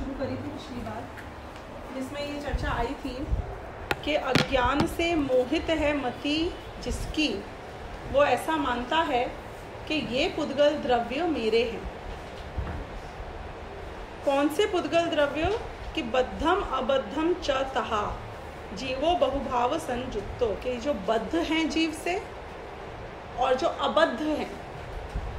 शुरू करी थी पिछली बार, जिसमें ये चर्चा आई थी कि अज्ञान से मोहित है मति जिसकी, वो ऐसा मानता है कि ये पुद्गल द्रव्य मेरे हैं। कौन से पुद्गल द्रव्य? कि बद्धम अबद्धम च तहा जीवो बहुभाव संयुक्तो, कि जो बद्ध हैं जीव से और जो अबद्ध हैं,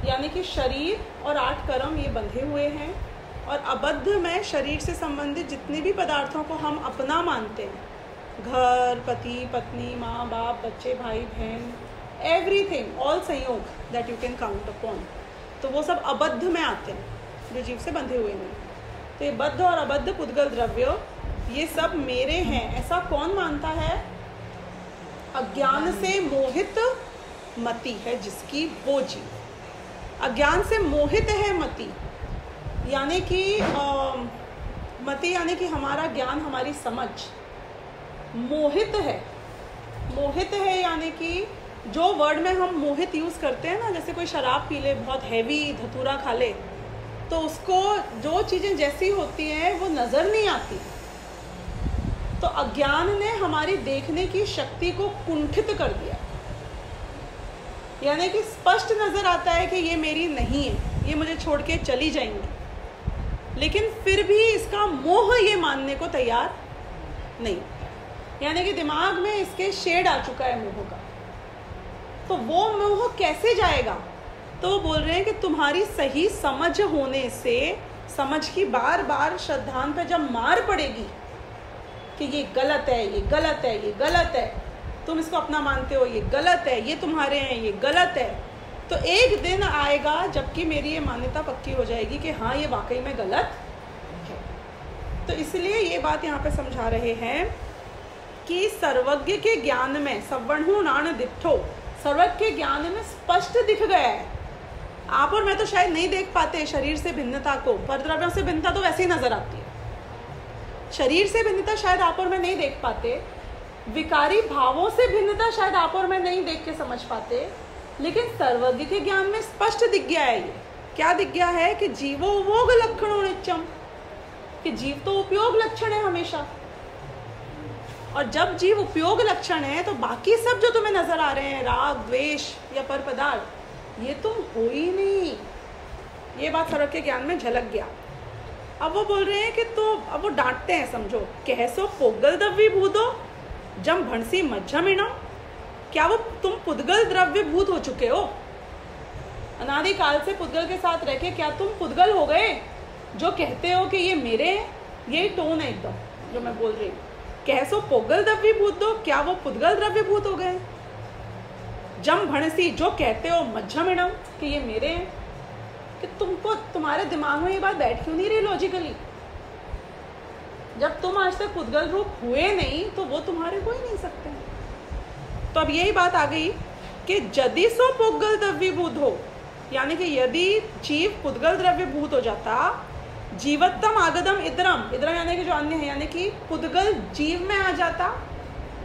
यानी कि शरीर और 8 कर्म ये बंधे हुए हैं, और अबद्ध में शरीर से संबंधित जितने भी पदार्थों को हम अपना मानते हैं, घर, पति पत्नी, माँ बाप, बच्चे, भाई बहन, एवरीथिंग, ऑल संयोग that you can count upon, तो वो सब अबद्ध में आते हैं जो जीव से बंधे हुए हैं। तो ये बद्ध और अबद्ध पुद्गल द्रव्य ये सब मेरे हैं, ऐसा कौन मानता है? अज्ञान से मोहित मति है जिसकी, वो जीव। अज्ञान से मोहित है मति, यानी कि मति यानी कि हमारा ज्ञान, हमारी समझ मोहित है। मोहित है यानी कि जो वर्ड में हम मोहित यूज़ करते हैं ना, जैसे कोई शराब पी ले, बहुत हैवी धतूरा खा ले, तो उसको जो चीज़ें जैसी होती हैं वो नज़र नहीं आती। तो अज्ञान ने हमारी देखने की शक्ति को कुंठित कर दिया, यानी कि स्पष्ट नज़र आता है कि ये मेरी नहीं है, ये मुझे छोड़ के चली जाएंगी, लेकिन फिर भी इसका मोह ये मानने को तैयार नहीं, यानी कि दिमाग में इसके शेड आ चुका है मोह का। तो वो मोह कैसे जाएगा? तो वो बोल रहे हैं कि तुम्हारी सही समझ होने से, समझ की बार बार श्रद्धान पे जब मार पड़ेगी कि ये गलत है, ये गलत है, ये गलत है, तुम इसको अपना मानते हो, ये गलत है, ये तुम्हारे हैं, ये गलत है, तो एक दिन आएगा जबकि मेरी ये मान्यता पक्की हो जाएगी कि हाँ ये वाकई में गलत है। तो इसलिए ये बात यहाँ पे समझा रहे हैं कि सर्वज्ञ के ज्ञान में, सवर्णु नाण दिट्ठो, सर्वज्ञ के ज्ञान में स्पष्ट दिख गया है। आप और मैं तो शायद नहीं देख पाते शरीर से भिन्नता को, पर द्रव्यों से भिन्नता तो वैसे ही नजर आती है। शरीर से भिन्नता शायद आप और मैं नहीं देख पाते, विकारी भावों से भिन्नता शायद आप और मैं नहीं देख के समझ पाते, लेकिन सर्वज्ञ के ज्ञान में स्पष्ट दिख गया है। ये क्या दिख गया है? कि जीवो उपयोग लक्षणों नित्यम, कि जीव तो उपयोग लक्षण है हमेशा, और जब जीव उपयोग लक्षण है तो बाकी सब जो तुम्हें नजर आ रहे हैं, राग द्वेष या पर पदार्थ, ये तुम हो ही नहीं। ये बात सर्वज्ञ के ज्ञान में झलक गया। अब वो बोल रहे हैं कि तो अब वो डांटते हैं, समझो, कहसो पोगल द्रव्य भूतो जम भणसी मज्जमिणम, क्या वो तुम पुद्गल द्रव्य भूत हो चुके हो? अनादि काल से पुद्गल के साथ रह के क्या तुम पुद्गल हो गए जो कहते हो कि ये मेरे हैं? यही टोन है एकदम जो मैं बोल रही हूँ। कहसो पोगल द्रव्य भूत दो, क्या वो पुद्गल द्रव्य भूत हो गए? जम भणसी, जो कहते हो मज्जमिणम कि ये मेरे हैं, कि तुमको, तुम्हारे दिमाग में ये बात बैठ क्यों नहीं रही लॉजिकली? जब तुम आज तक पुद्गल रूप हुए नहीं तो वो तुम्हारे हो ही नहीं सकते। तो अब यही बात आ गई कि यदि सो पुद्गल द्रव्य भूत हो, यानी कि यदि जीव पुद्गल द्रव्य भूत हो जाता, जीवत्तम आगदम इतरम, इतरम यानी कि जो अन्य है, यानी कि पुद्गल जीव में आ जाता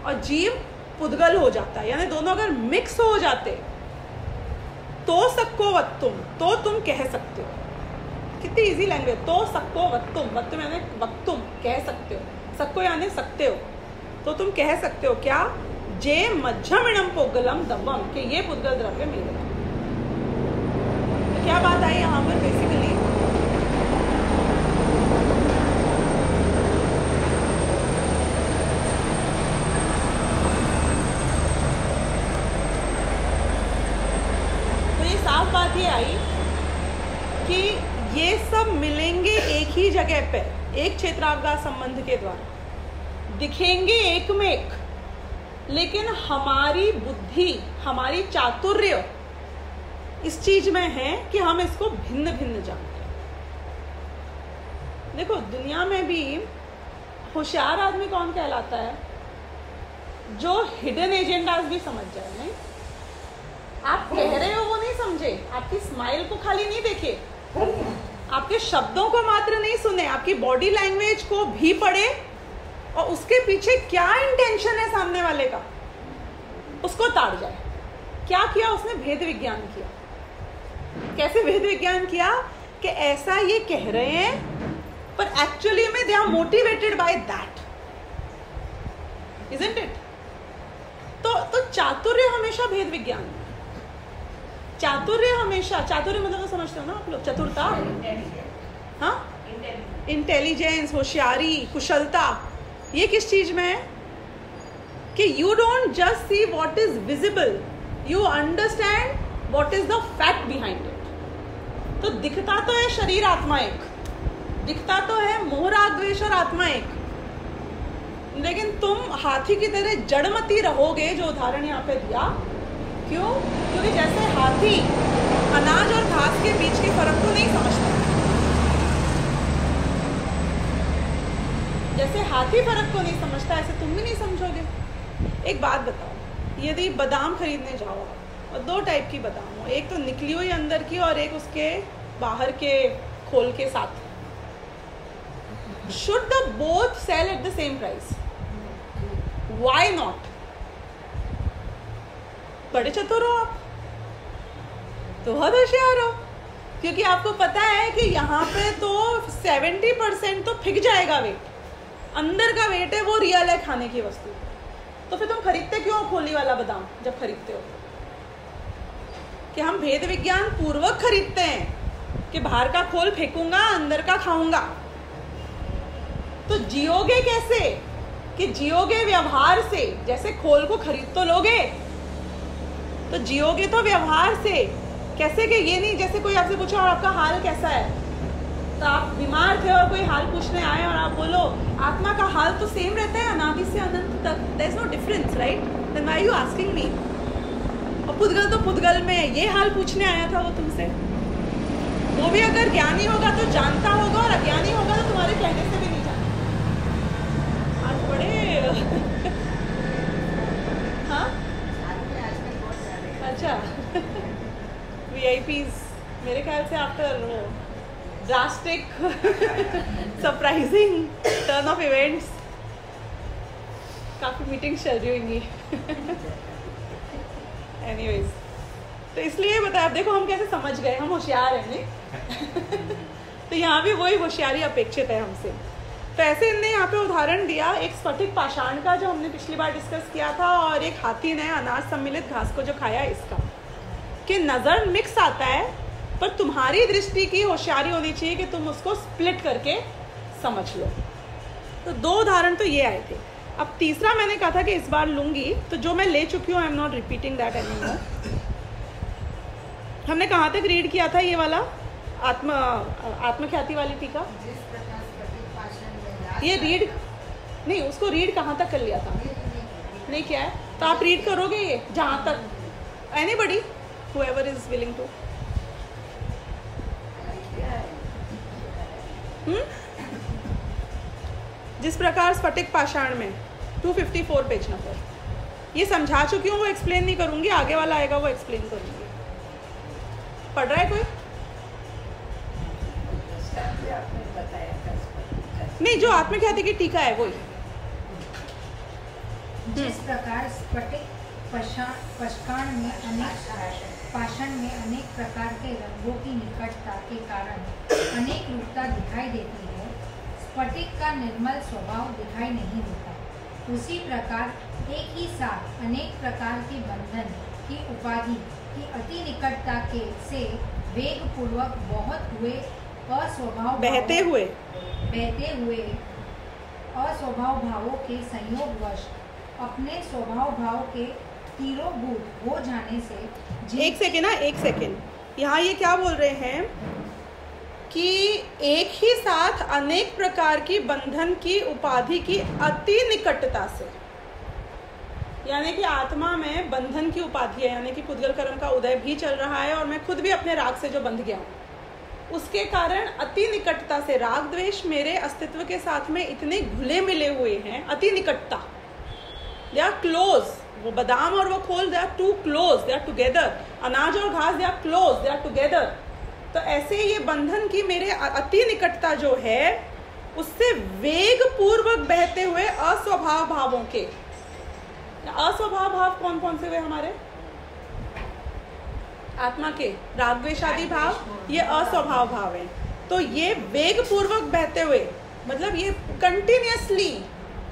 और जीव पुद्गल हो जाता, यानी दोनों अगर मिक्स हो जाते, तो सक्को वत्तुम, तो तुम कह सकते हो। कितनी इजी लैंग्वेज, तो सक्को वत्तुम, वत्तुम यानी वक्तुम, कह सकते हो, सक्को यानी सकते हो, तो तुम कह सकते हो क्या? जे मज्जमिणम पोगलम दवम, कि ये पुद्गल द्रव्य मेरे। तो क्या बात आई यहाँ पर? बेसिकली साफ बात ये आई कि ये सब मिलेंगे एक ही जगह पे, एक क्षेत्रावकाश संबंध के द्वारा, दिखेंगे एक में एक, लेकिन हमारी बुद्धि, हमारी चातुर्य इस चीज में है कि हम इसको भिन्न भिन्न जानते हैं। देखो, दुनिया में भी होशियार आदमी कौन कहलाता है? जो हिडन एजेंडास भी समझ जाए। नहीं, आप कह रहे हो वो नहीं समझे, आपकी स्माइल को खाली नहीं देखे, आपके शब्दों को मात्र नहीं सुने, आपकी बॉडी लैंग्वेज को भी पढ़े और उसके पीछे क्या इंटेंशन है सामने वाले का, उसको ताड़ जाए। क्या किया उसने? भेद विज्ञान किया। कैसे भेद विज्ञान किया? कि ऐसा ये कह रहे हैं पर एक्चुअली में they are motivated by that, isn't it? तो चातुर्य हमेशा भेद विज्ञान, चातुर्य हमेशा, चातुर्य मतलब तो समझते हो ना आप लोग, चतुरता, हाँ, इंटेलिजेंस, होशियारी, कुशलता, ये किस चीज में है कि you don't just see what is visible, you understand what is the fact behind it. तो दिखता तो है शरीर आत्मा एक, दिखता तो है मोह राग द्वेष और आत्मा एक, लेकिन तुम हाथी की तरह जड़मती रहोगे, जो उदाहरण यहाँ पे दिया। क्यों? क्योंकि जैसे हाथी अनाज और घास के बीच के फर्क को नहीं समझता, जैसे हाथी फर्क को नहीं समझता, ऐसे तुम भी नहीं समझोगे। एक बात बताओ, यदि बादाम खरीदने जाओ और दो टाइप की बादाम हो, एक तो निकली हुई अंदर की और एक उसके बाहर के खोल के साथ, should the both sell at the same price? Why not? बड़े चतुर हो आप, तो बहुत होशियार हो, क्योंकि आपको पता है कि यहाँ पे तो 70% तो फिक जाएगा वेट, अंदर का वेट है वो रियल है खाने की वस्तु। तो फिर तुम खरीदते क्यों खोली वाला बादाम? जब खरीदते हो कि हम भेद विज्ञान पूर्वक खरीदते हैं कि बाहर का खोल फेंकूंगा, अंदर का खाऊंगा। तो जियोगे कैसे? कि जियोगे व्यवहार से, जैसे खोल को खरीद तो लोगे, तो जियोगे तो व्यवहार से। कैसे? कि ये नहीं जैसे कोई आपसे पूछा और आपका हाल कैसा है, तो आप बीमार थे और कोई हाल पूछने आए और आप बोलो आत्मा का हाल तो सेम रहता है अनादि से अनंत तक, there is no difference, right? Then why are you asking me? और पुद्गल तो पुद्गल में ये हाल पूछने आया था वो तुमसे। वो भी अगर ज्ञानी होगा तो जानता होगा, और अज्ञानी होगा तो तुम्हारे कहने से भी नहीं जानता। आज बड़े हाँ, अच्छा VIPs मेरे ख्याल से आफ्टर वो drastic surprising turn off events काफ़ी मीटिंग्स चल रही होंगी। एनीवेज, तो इसलिए बताया, देखो हम कैसे समझ गए, हम होशियार हैं नहीं? तो यहाँ भी वही होशियारी अपेक्षित है हमसे। तो ऐसे इनने यहाँ पे उदाहरण दिया एक स्फटिक पाषाण का, जो हमने पिछली बार डिस्कस किया था, और एक हाथी ने अनाज सम्मिलित घास को जो खाया, इसका कि नज़र मिक्स आता है, पर तुम्हारी दृष्टि की होशियारी होनी चाहिए कि तुम उसको स्प्लिट करके समझ लो। तो दो उदाहरण तो ये आए थे। अब तीसरा मैंने कहा था कि इस बार लूंगी, तो जो मैं ले चुकी हूँ, I am not repeating that anymore. हमने कहाँ तक रीड किया था ये वाला आत्मख्याति वाली टीका? ये रीड नहीं, उसको रीड कहाँ तक कर लिया था? नहीं किया है, तो आप रीड करोगे ये जहाँ तक? Anybody whoever is willing to? जिस प्रकार स्फटिक पाषाण में 254 पेज नंबर, ये समझा चुकी हूँ, वो एक्सप्लेन नहीं करूंगी, आगे वाला आएगा वो एक्सप्लेन करूंगी। पढ़ रहा है कोई? नहीं, जो आत्मख्याति की टीका है वही। जिस प्रकार स्फटिक पाषाण में अनेक प्रकार के रंगों की निकटता के कारण अनेक रूपता दिखाई देती है, स्फटिक का निर्मल स्वभाव दिखाई नहीं देता। उसी प्रकार एक ही साथ अनेक प्रकार के बंधन की उपाधि की अति निकटता के से वेग पूर्वक बहते हुए अस्वभाव भावों के संयोगवश अपने स्वभाव भाव के तीरोभूत हो जाने से। एक सेकेंड, यहाँ ये क्या बोल रहे हैं कि एक ही साथ अनेक प्रकार की बंधन की उपाधि की अति निकटता से, यानी कि आत्मा में बंधन की उपाधि है, यानी कि पुद्गल कर्म का उदय भी चल रहा है, और मैं खुद भी अपने राग से जो बंध गया हूँ, उसके कारण अति निकटता से राग द्वेष मेरे अस्तित्व के साथ में इतने घुले मिले हुए हैं, अति निकटता, दे आर क्लोज। वो बादाम और वो खोल, they are too close, they are together. अनाज और घास, they are close, they are together. तो ऐसे ये बंधन की मेरे अति निकटता जो है, उससे वेग पूर्वक बहते हुए अस्वभाव भावों के, अस्वभाव भाव कौन कौन से हुए हमारे आत्मा के? राग द्वेष आदि भाव, ये अस्वभाव भाव है। तो ये वेग पूर्वक बहते हुए, मतलब ये continuously,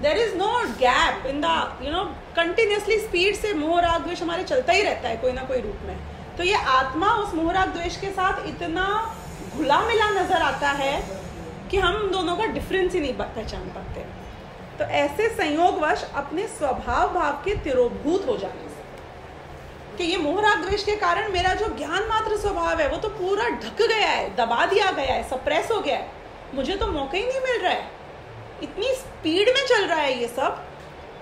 there is no gap in the continuously speed से मोह राग द्वेष हमारे चलता ही रहता है कोई ना कोई रूप में। तो ये आत्मा उस मोह राग द्वेष के साथ इतना घुला मिला नजर आता है कि हम दोनों का डिफरेंस ही नहीं पहचान पाते। तो ऐसे संयोगवश अपने स्वभाव भाव के तिरोभूत हो जाने से, कि ये मोह राग द्वेष के कारण मेरा जो ज्ञान मात्र स्वभाव है वो तो पूरा ढक गया है, दबा दिया गया है, सप्रेस हो गया है, मुझे तो मौका ही नहीं मिल रहा है, इतनी स्पीड में चल रहा है ये सब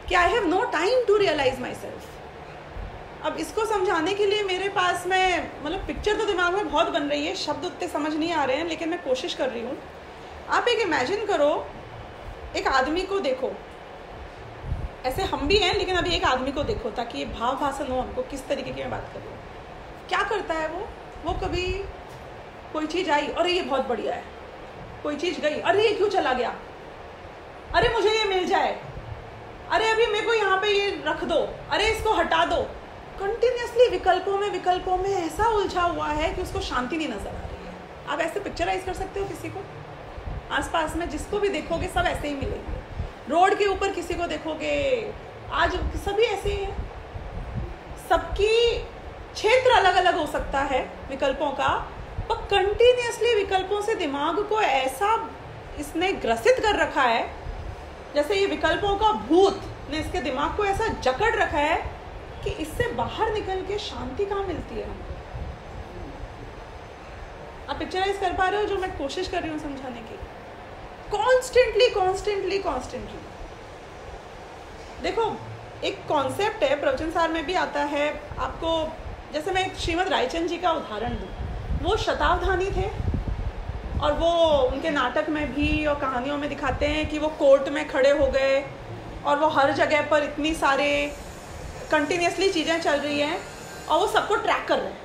कि I have no time to realise myself. अब इसको समझाने के लिए मेरे पास में मतलब पिक्चर तो दिमाग में बहुत बन रही है, शब्द उतने समझ नहीं आ रहे हैं, लेकिन मैं कोशिश कर रही हूँ। आप एक इमेजिन करो, एक आदमी को देखो, ऐसे हम भी हैं लेकिन अभी एक आदमी को देखो ताकि ये भाव भाषण हो हमको किस तरीके की मैं बात कर रही हूँ। क्या करता है वो कभी कोई चीज़ आई, अरे ये बहुत बढ़िया है, कोई चीज़ गई, अरे ये क्यों चला गया, अरे मुझे ये मिल जाए, अरे अभी मेरे को यहाँ पे ये रख दो, अरे इसको हटा दो। कंटिन्यूसली विकल्पों में ऐसा उलझा हुआ है कि उसको शांति नहीं नजर आ रही है। आप ऐसे पिक्चराइज कर सकते हो किसी को, आसपास में जिसको भी देखोगे सब ऐसे ही मिलेंगे। रोड के ऊपर किसी को देखोगे, आज सभी ऐसे ही हैं, सबकी क्षेत्र अलग अलग हो सकता है विकल्पों का, पर कंटिन्यूसली विकल्पों से दिमाग को ऐसा इसने ग्रसित कर रखा है, जैसे ये विकल्पों का भूत ने इसके दिमाग को ऐसा जकड़ रखा है कि इससे बाहर निकल के शांति कहाँ मिलती है हमको। आप पिक्चराइज कर पा रहे हो जो मैं कोशिश कर रही हूँ समझाने की? कॉन्स्टेंटली देखो, एक कॉन्सेप्ट है, प्रवचन सार में भी आता है आपको। जैसे मैं श्रीमद् रायचंद जी का उदाहरण दूँ, वो शतावधानी थे और वो उनके नाटक में भी और कहानियों में दिखाते हैं कि वो कोर्ट में खड़े हो गए और वो हर जगह पर इतनी सारे कंटिन्यूसली चीज़ें चल रही हैं और वो सबको ट्रैक कर रहे हैं।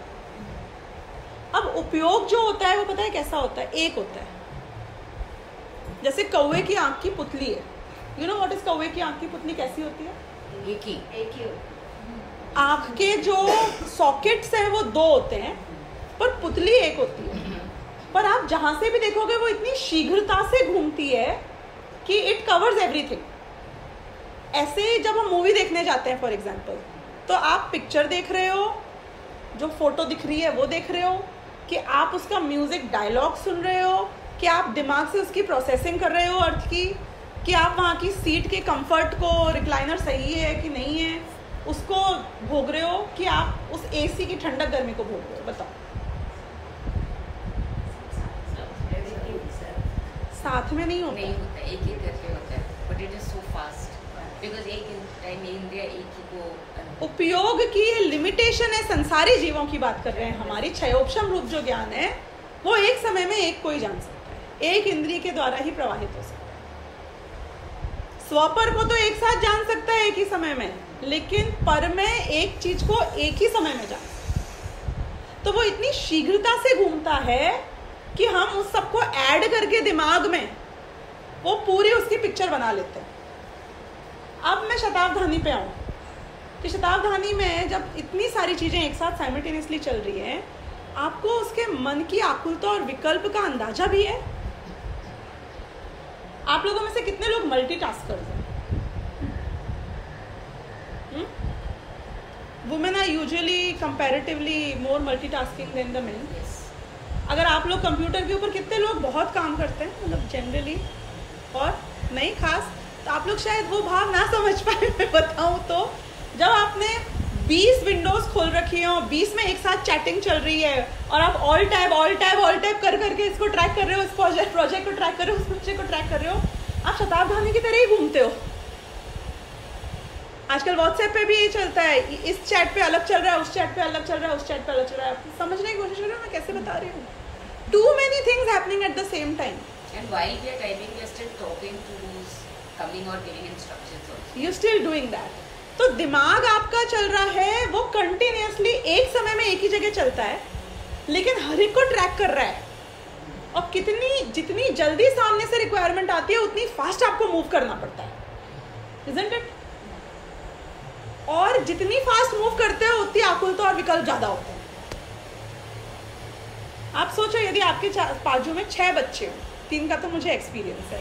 अब उपयोग जो होता है वो पता है कैसा होता है? एक होता है, जैसे कौवे की आंख की पुतली है। यू नो व्हाट इज कौवे की आंख की पुतली कैसी होती है? एक ही आंख के जो सॉकेट्स हैं वो दो होते हैं पर पुतली एक होती है। पर आप जहां से भी देखोगे वो इतनी शीघ्रता से घूमती है कि इट कवर्स एवरीथिंग। ऐसे जब हम मूवी देखने जाते हैं फॉर एग्जांपल, तो आप पिक्चर देख रहे हो, जो फोटो दिख रही है वो देख रहे हो, कि आप उसका म्यूजिक डायलॉग सुन रहे हो, कि आप दिमाग से उसकी प्रोसेसिंग कर रहे हो अर्थ की, कि आप वहाँ की सीट के कंफर्ट को, रिक्लाइनर सही है कि नहीं है उसको भोग रहे हो, कि आप उस एसी की ठंडक गर्मी को भोग रहे हो। बताओ, साथ में नहीं होता, एक ही करके होता है, but it is so fast because एक टाइम इंडिया एक ही को। उपयोग की लिमिटेशन है, संसारी जीवों की बात कर रहे हैं। हमारी क्षयोपशम रूप जो ज्ञान है वो एक समय में एक को ही जान सकता है, एक इंद्रिय के द्वारा ही प्रवाहित हो सकता है। स्वपर को तो एक साथ जान सकता है एक ही समय में, लेकिन पर में एक चीज को एक ही समय में जान सकता है। तो वो इतनी शीघ्रता से घूमता है कि हम उस सबको ऐड करके दिमाग में वो पूरी उसकी पिक्चर बना लेते हैं। अब मैं शतावधानी पे आऊँ कि शतावधानी में जब इतनी सारी चीज़ें एक साथ साइमल्टेनियसली चल रही हैं, आपको उसके मन की आकुलता और विकल्प का अंदाजा भी है। आप लोगों में से कितने लोग मल्टीटास्कर्स हैं? Women are usually comparatively more multitasking than the men. अगर आप लोग कंप्यूटर के ऊपर कितने लोग बहुत काम करते हैं, मतलब जनरली, और नहीं खास, तो आप लोग शायद वो भाव ना समझ पाए। मैं बताऊं तो जब आपने 20 विंडोज खोल रखी है और 20 में एक साथ चैटिंग चल रही है और आप ऑल टैब कर करके इसको ट्रैक कर रहे हो, इस प्रोजेक्ट को ट्रैक कर रहे हो, उस प्रोजेक्ट को ट्रैक कर रहे हो, आप शतावधानी की तरह ही घूमते हो। आजकल व्हाट्सएप पे भी ये चलता है, इस चैट पे अलग चल रहा है, उस चैट पे अलग चल रहा है, उस चैट पे अलग चल रहा है। समझने की कोशिश कर रहे हो मैं कैसे बता रही हूँ? Too many things happening at the same time. And while we are typing, we are still talking to who's coming or giving instructions also. You still doing that. तो दिमाग आपका चल रहा है, वो कंटिन्यूसली एक समय में एक ही जगह चलता है, लेकिन हर एक को ट्रैक कर रहा है। और जितनी जल्दी सामने से रिक्वायरमेंट आती है उतनी फास्ट आपको मूव करना पड़ता है, isn't it? और जितनी फास्ट मूव करते हो उतनी आकुलता और विकल्प ज्यादा होते हैं। आप सोचो यदि आपके बाजू में 6 बच्चे हो, 3 का तो मुझे एक्सपीरियंस है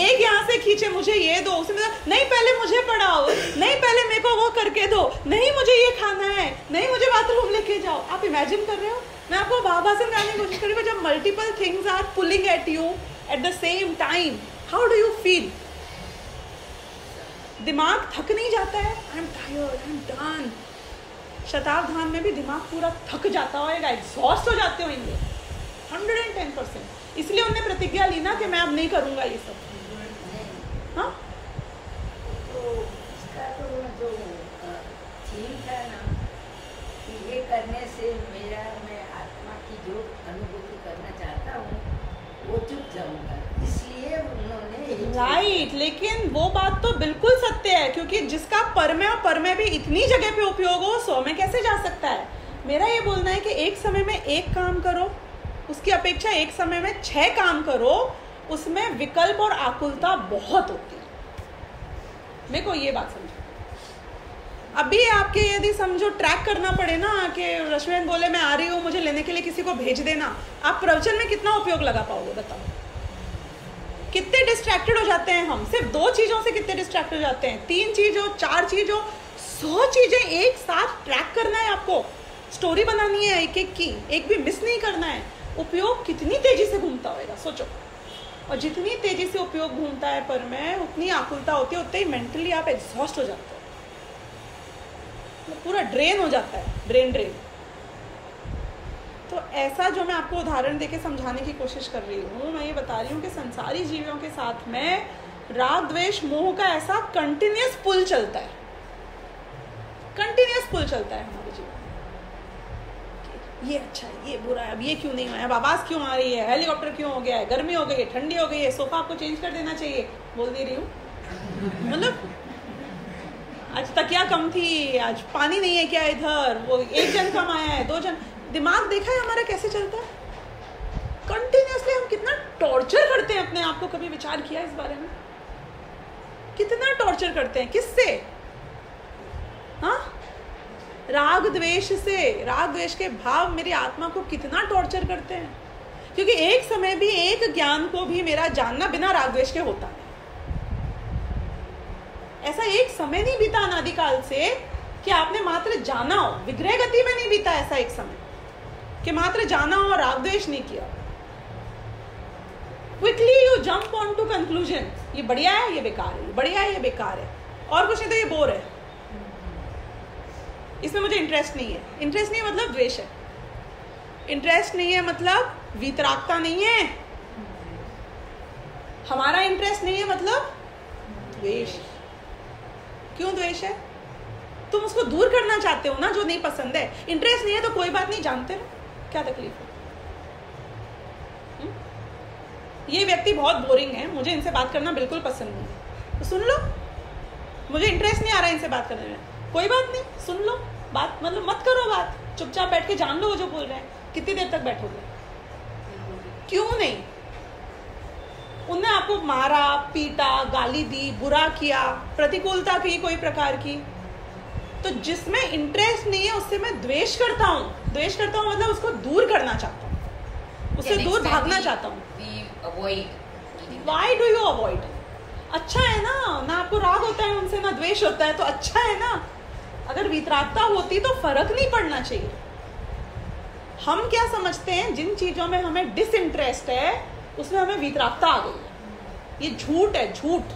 एक यहाँ से खींचे, मुझे ये दो, उसमें नहीं पहले मुझे पढ़ाओ, नहीं पहले मेरे को वो करके दो, नहीं मुझे ये खाना है, नहीं मुझे बाथरूम लेके जाओ। आप इमेजिन कर रहे हो? मैं आपको बाबा से समझाने की कोशिश कर रही हूँ, जब multiple things are pulling at you at the same time, how do you feel? दिमाग थक नहीं जाता है? I am tired, I am done. शताब्धान में भी दिमाग पूरा थक जाता होगा, एग्जॉस्ट हो जाते होंगे 110%। इसलिए उन्होंने प्रतिज्ञा ली ना कि मैं अब नहीं करूंगा ये सब। हाँ, तो इसका तो जो थीम था ना कि ये करने से मैं आत्मा की जो अनुभूति करना चाहता हूँ वो चुप जाऊंगा, इसलिए उन्होंने राइट। लेकिन वो बात तो बिल्कुल सत्य है, क्योंकि जिसका परमय और परमय भी इतनी जगह पे उपयोग हो, 100 में कैसे जा सकता है? मेरा ये बोलना है कि एक समय में एक काम करो, उसकी अपेक्षा एक समय में 6 काम करो, उसमें विकल्प और आकुलता बहुत होती है। मेरे को ये बात समझो। अभी आपके यदि समझो ट्रैक करना पड़े ना कि रश्मिन बोले मैं आ रही हूँ, मुझे लेने के लिए किसी को भेज देना, आप प्रवचन में कितना उपयोग लगा पाओगे? बताओ। कितने डिस्ट्रैक्टेड हो जाते हैं हम, सिर्फ 2 चीज़ों से कितने डिस्ट्रैक्ट हो जाते हैं, 3 चीज़ हो, 4 चीज़ हो, 100 चीज़ें एक साथ ट्रैक करना है आपको, स्टोरी बनानी है एक एक की, एक भी मिस नहीं करना है। उपयोग कितनी तेजी से घूमता होगा सोचो, और जितनी तेजी से उपयोग घूमता है पर में उतनी आकुलता होती है, उतने ही मेंटली आप एग्जॉस्ट हो जाते हो, पूरा ड्रेन हो जाता है, ड्रेन। तो ऐसा जो मैं आपको उदाहरण देके समझाने की कोशिश कर रही हूँ, मैं ये बता रही हूँ कि संसारी जीवों के साथ में राग द्वेष मोह का ऐसा कंटिन्यूअस पुल चलता है, कंटिन्यूअस पुल चलता है हमारे जीवन। ये अच्छा है, ये बुरा है, अब ये क्यों नहीं हुआ है, अब आवाज़ क्यों आ रही है, हेलीकॉप्टर क्यों हो गया है, गर्मी हो गई है, ठंडी हो गई है, सोफा आपको चेंज कर देना चाहिए, बोल दे रही हूँ। मतलब आज तकिया कम थी, आज पानी नहीं है क्या इधर, वो 1 जन कम आया है, 2 जन। दिमाग देखा है हमारा कैसे चलता है कंटिन्यूअसली। हम कितना टॉर्चर करते हैं अपने आप को, कभी विचार किया इस बारे में? कितना टॉर्चर करते हैं, किससे? हाँ, राग द्वेष से। राग द्वेष के भाव मेरी आत्मा को कितना टॉर्चर करते हैं, क्योंकि एक समय भी एक ज्ञान को भी मेरा जानना बिना राग द्वेष के होता है। ऐसा एक समय नहीं बीता अनादिकाल से कि आपने मात्र जाना हो, विग्रह गति में नहीं बीता ऐसा एक समय कि मात्र जाना हो, राग द्वेष नहीं किया। Quickly you jump on to conclusion, ये बढ़िया है, ये बेकार है, ये बढ़िया है, ये बेकार है, और कुछ नहीं तो ये बोर है, इसमें मुझे इंटरेस्ट नहीं है। इंटरेस्ट नहीं है मतलब द्वेष है, इंटरेस्ट नहीं है मतलब वीतरागता नहीं है, हमारा इंटरेस्ट नहीं है मतलब द्वेष। क्यों द्वेष है? तुम उसको दूर करना चाहते हो ना जो नहीं पसंद है। इंटरेस्ट नहीं है तो कोई बात नहीं, जानते हो क्या तकलीफ है? ये व्यक्ति बहुत बोरिंग है, मुझे इनसे बात करना बिल्कुल पसंद नहीं है, तो सुन लो। मुझे इंटरेस्ट नहीं आ रहा है इनसे बात करने में, कोई बात नहीं, सुन लो बात, मतलब मत करो बात, चुपचाप बैठ के जान लो वो जो बोल रहे हैं। कितनी देर तक बैठोगे? क्यों नहीं? उनने आपको मारा, पीटा, गाली दी, बुरा किया, प्रतिकूलता की कोई प्रकार की, तो जिसमें इंटरेस्ट नहीं है उससे मैं द्वेष करता हूँ। द्वेष करता हूँ मतलब उसको दूर करना चाहता हूँ, उससे दूर भागना चाहता हूँ। Why do you avoid? अच्छा है ना आपको राग होता है उनसे, ना द्वेष होता है, तो अच्छा है ना। अगर वितरागता होती तो फर्क नहीं पड़ना चाहिए। हम क्या समझते हैं, जिन चीजों में हमें डिसइंटरेस्ट है उसमें हमें वितरागता आ गई है। ये झूठ है, झूठ।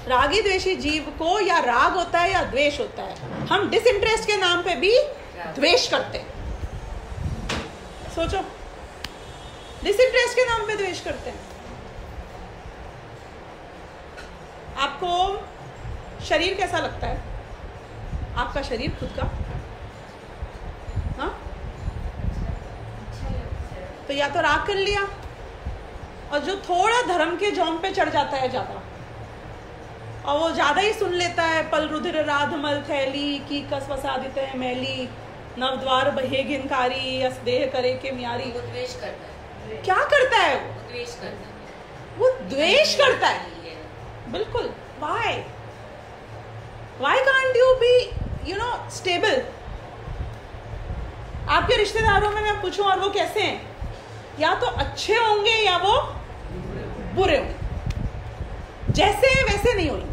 रागी द्वेषी जीव को या राग होता है या द्वेष होता है, हम डिसइंटरेस्ट के नाम पे भी द्वेष करते हैं। सोचो, डिसइंटरेस्ट के नाम पे द्वेष करते हैं। आपको शरीर कैसा लगता है? आपका शरीर खुद का, हाँ? तो या तो राग कर लिया, और जो थोड़ा धर्म के जौन पे चढ़ जाता है ज्यादा, और वो ज्यादा ही सुन लेता है, पल रुधिर राधमल थैली की कस वसादित है मैली, नवद्वार बहे घिनकारी यस देह करे के म्यारी। वो द्वेष करता है। क्या करता है वो? द्वेष करता है। वो द्वेष करता है, बिल्कुल। why can't you be stable? आपके रिश्तेदारों में मैं पूछूं और वो कैसे हैं, या तो अच्छे होंगे या वो बुरे होंगे, जैसे हैं वैसे नहीं होंगे।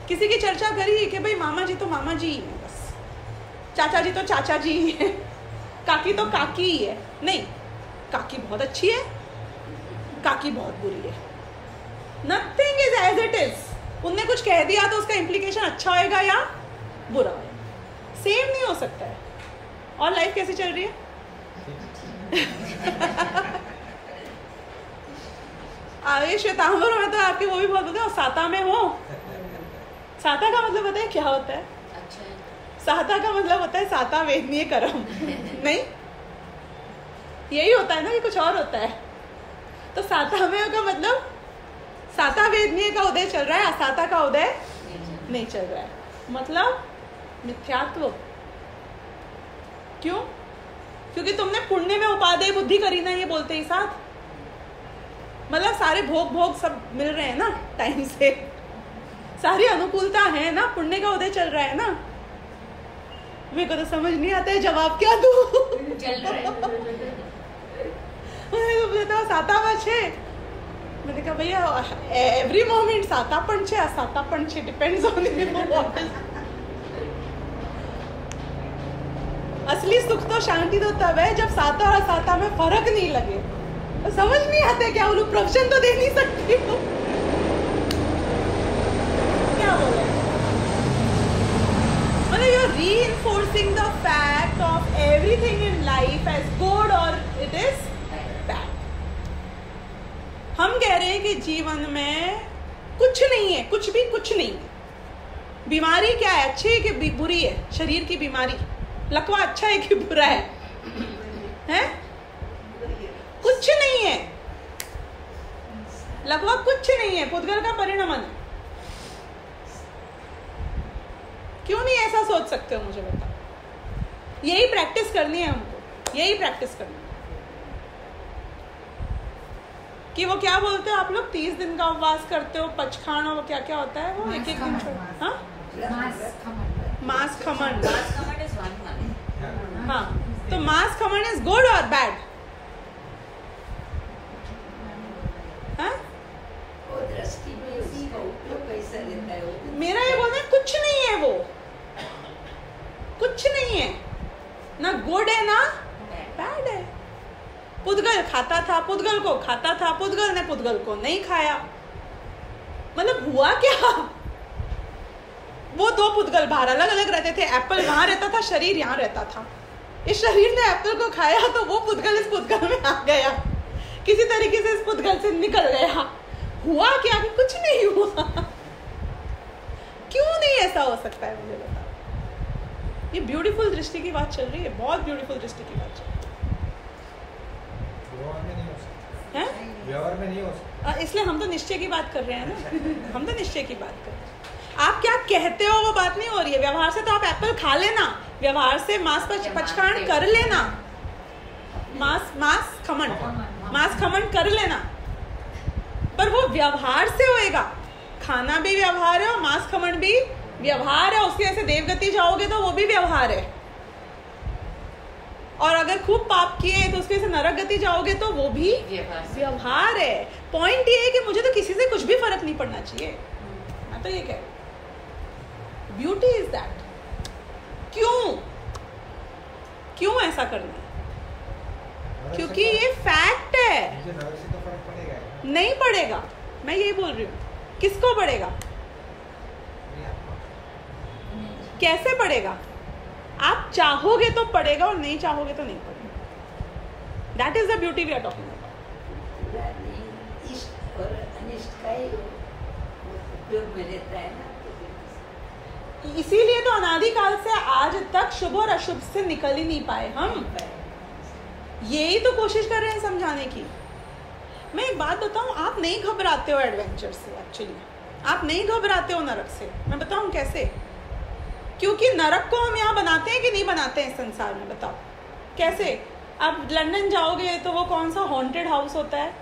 किसी की चर्चा करी कि भाई मामा जी तो मामा जी ही हैं बस, चाचा जी तो चाचा जी ही हैं, काकी तो काकी ही है। नहीं, काकी बहुत अच्छी है, काकी बहुत बुरी है। Nothing is as it is. उनने कुछ कह दिया तो उसका इम्प्लीकेशन अच्छा होएगा या बुरा होएगा, सेम नहीं हो सकता है। और लाइफ कैसी चल रही है? आगे श्वेतांबर में तो आपके वो भी बहुत होते हैं, और साता में हो। साता का मतलब पता है क्या होता है? अच्छा है। साता का मतलब होता है साता वेदनीय कर्म। नहीं, यही होता है ना कि कुछ और होता है। तो साता में का मतलब साता वेदनीय का उदय चल रहा है, असाता का उदय नहीं चल रहा है, मतलब मिथ्यात्व। क्यों? क्योंकि तुमने पुण्य में उपादेय बुद्धि करी ना, ये बोलते ही साथ, मतलब सारे भोग भोग सब मिल रहे हैं ना टाइम से, सारी अनुकूलता है ना, पुण्य का उदय चल रहा है ना। मेरे को तो समझ नहीं आता है जवाब क्या दूं। चल रहा है। तो सातापन छे, मैंने कहा भैया एवरी मोमेंट सातापन छे, असातापन छे, डिपेंड्स ऑन असली सुख तो शांति तो तब है जब साता और असाता में फर्क नहीं लगे। तो समझ नहीं आता क्या बोलूं, प्रोफेशन तो दे नहीं सकती हूँ, क्या बोले। मतलब you are reinforcing the fact of everything in life as good or it is bad। हम कह रहे हैं कि जीवन में कुछ नहीं है, कुछ भी कुछ नहीं है। बीमारी क्या है, अच्छी है कि बुरी है? शरीर की बीमारी, लकवा अच्छा है कि बुरा है? हैं? कुछ नहीं है, लकवा कुछ नहीं है, पुद्गल का परिणमन। क्यों नहीं ऐसा सोच सकते हो, मुझे बताओ। यही प्रैक्टिस करनी है हमको, यही प्रैक्टिस करनी है। कि वो क्या बोलते हो आप लोग, 30 दिन का उपवास करते हो, पचखान और क्या क्या होता है वो, एक एक दिन छोड़, हाँ, मांस खमन। is one month। हाँ, तो मांस खमन इज गुड और बैड? हाँ, वो दृष्टि में उसका उपयोग कैसा रहता है वो? मेरा ये बोलना है कुछ नहीं है, वो कुछ नहीं है, ना गुड है ना बैड है। पुद्गल खाता था, पुद्गल को खाता था, पुद्गल ने पुद्गल को नहीं खाया, मतलब हुआ क्या? वो दो पुद्गल बाहर अलग अलग रहते थे, एप्पल वहां रहता था, शरीर यहाँ रहता था। इस शरीर ने एप्पल को खाया तो वो पुद्गल इस पुद्गल में आ गया, किसी तरीके से इस पुद्गल से निकल गया। हुआ क्या? कि कुछ नहीं हुआ। क्यों नहीं ऐसा हो सकता है, मुझे बताओ। ये ब्यूटीफुल दृष्टि की बात चल रही है, बहुत ब्यूटीफुल दृष्टि की बात चल रही है। व्यवहार में नहीं हो सकता, इसलिए हम तो निश्चय की बात कर रहे हैं ना, हम तो निश्चय की बात कर रहे हैं। आप क्या कहते हो वो बात नहीं हो रही है। व्यवहार से तो आप एप्पल खा लेना, व्यवहार से मांस पचखान कर लेना, मांस खमन कर लेना, पर वो व्यवहार से होएगा। खाना भी व्यवहार है और मांस खमन भी व्यवहार है। उसकी वजह से देवगति जाओगे तो वो भी व्यवहार है, और अगर खूब पाप किए तो उसकी वजह से नरक गति जाओगे तो वो भी व्यवहार है। पॉइंट ये है कि मुझे तो किसी से कुछ भी फर्क नहीं पड़ना चाहिए। मैं तो ये कह रही हूँ, ब्यूटी इज दैट। क्यों ऐसा करना है? क्योंकि ये फैक्ट है। मुझे नरक से तो फर्क पड़ेगा ही। नहीं पड़ेगा, मैं यही बोल रही हूँ। किसको पड़ेगा? कैसे पड़ेगा? आप चाहोगे तो पड़ेगा और नहीं चाहोगे तो नहीं पड़ेगा। That is the beauty we are talking about. इष्ट और अनिष्ट का ही उपयोग में रहता है ना, इसीलिए तो अनादिकाल से आज तक शुभ और अशुभ से निकल ही नहीं पाए हम। यही तो कोशिश कर रहे हैं समझाने की। मैं एक बात बताऊं, आप नहीं घबराते हो एडवेंचर से। एक्चुअली आप नहीं घबराते हो नरक से। मैं बताऊं कैसे? क्योंकि नरक को हम यहाँ बनाते हैं कि नहीं बनाते हैं संसार में? बताओ कैसे? आप लंदन जाओगे तो वो कौन सा हॉन्टेड हाउस होता है,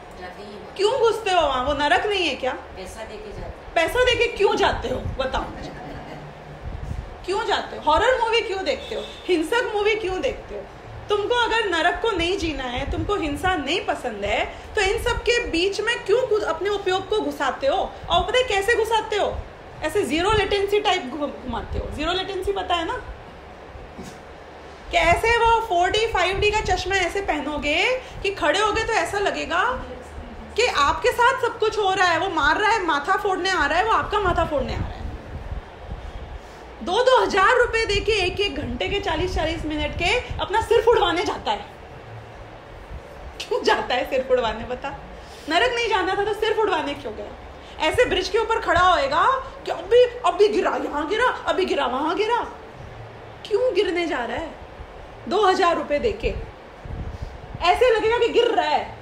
क्यों घुसते हो वहाँ? वो नरक नहीं है क्या? पैसा देके जाते। पैसा देके क्यों जाते हो बताओ मुझे? क्यों जाते हो? हॉरर मूवी क्यों देखते हो? हिंसक मूवी क्यों देखते हो? तुमको अगर नरक को नहीं जीना है, तुमको हिंसा नहीं पसंद है, तो इन सब के बीच में क्यों अपने उपयोग को घुसाते हो? और पता है कैसे घुसाते हो? ऐसे जीरो लेटेंसी टाइप घुमाते हो। जीरो लेटेंसी पता है ना? कैसे वो 4D 5D का चश्मा ऐसे पहनोगे कि खड़े होगे तो ऐसा लगेगा कि आपके साथ सब कुछ हो रहा है। वो मार रहा है, माथा फोड़ने आ रहा है, वो आपका माथा फोड़ने आ रहा है। 2-2 हजार रुपए देके एक घंटे के 40-40 मिनट के अपना सिर उड़वाने जाता है। क्यों जाता है सिर उड़वाने? बता। नरक नहीं जाना था तो सिर उड़वाने क्यों गया? ऐसे ब्रिज के ऊपर खड़ा होएगा कि अभी गिरा, यहाँ गिरा, अभी गिरा, वहां गिरा। क्यों गिरने जा रहा है? 2000 रुपए देके ऐसे लगेगा कि गिर रहा है,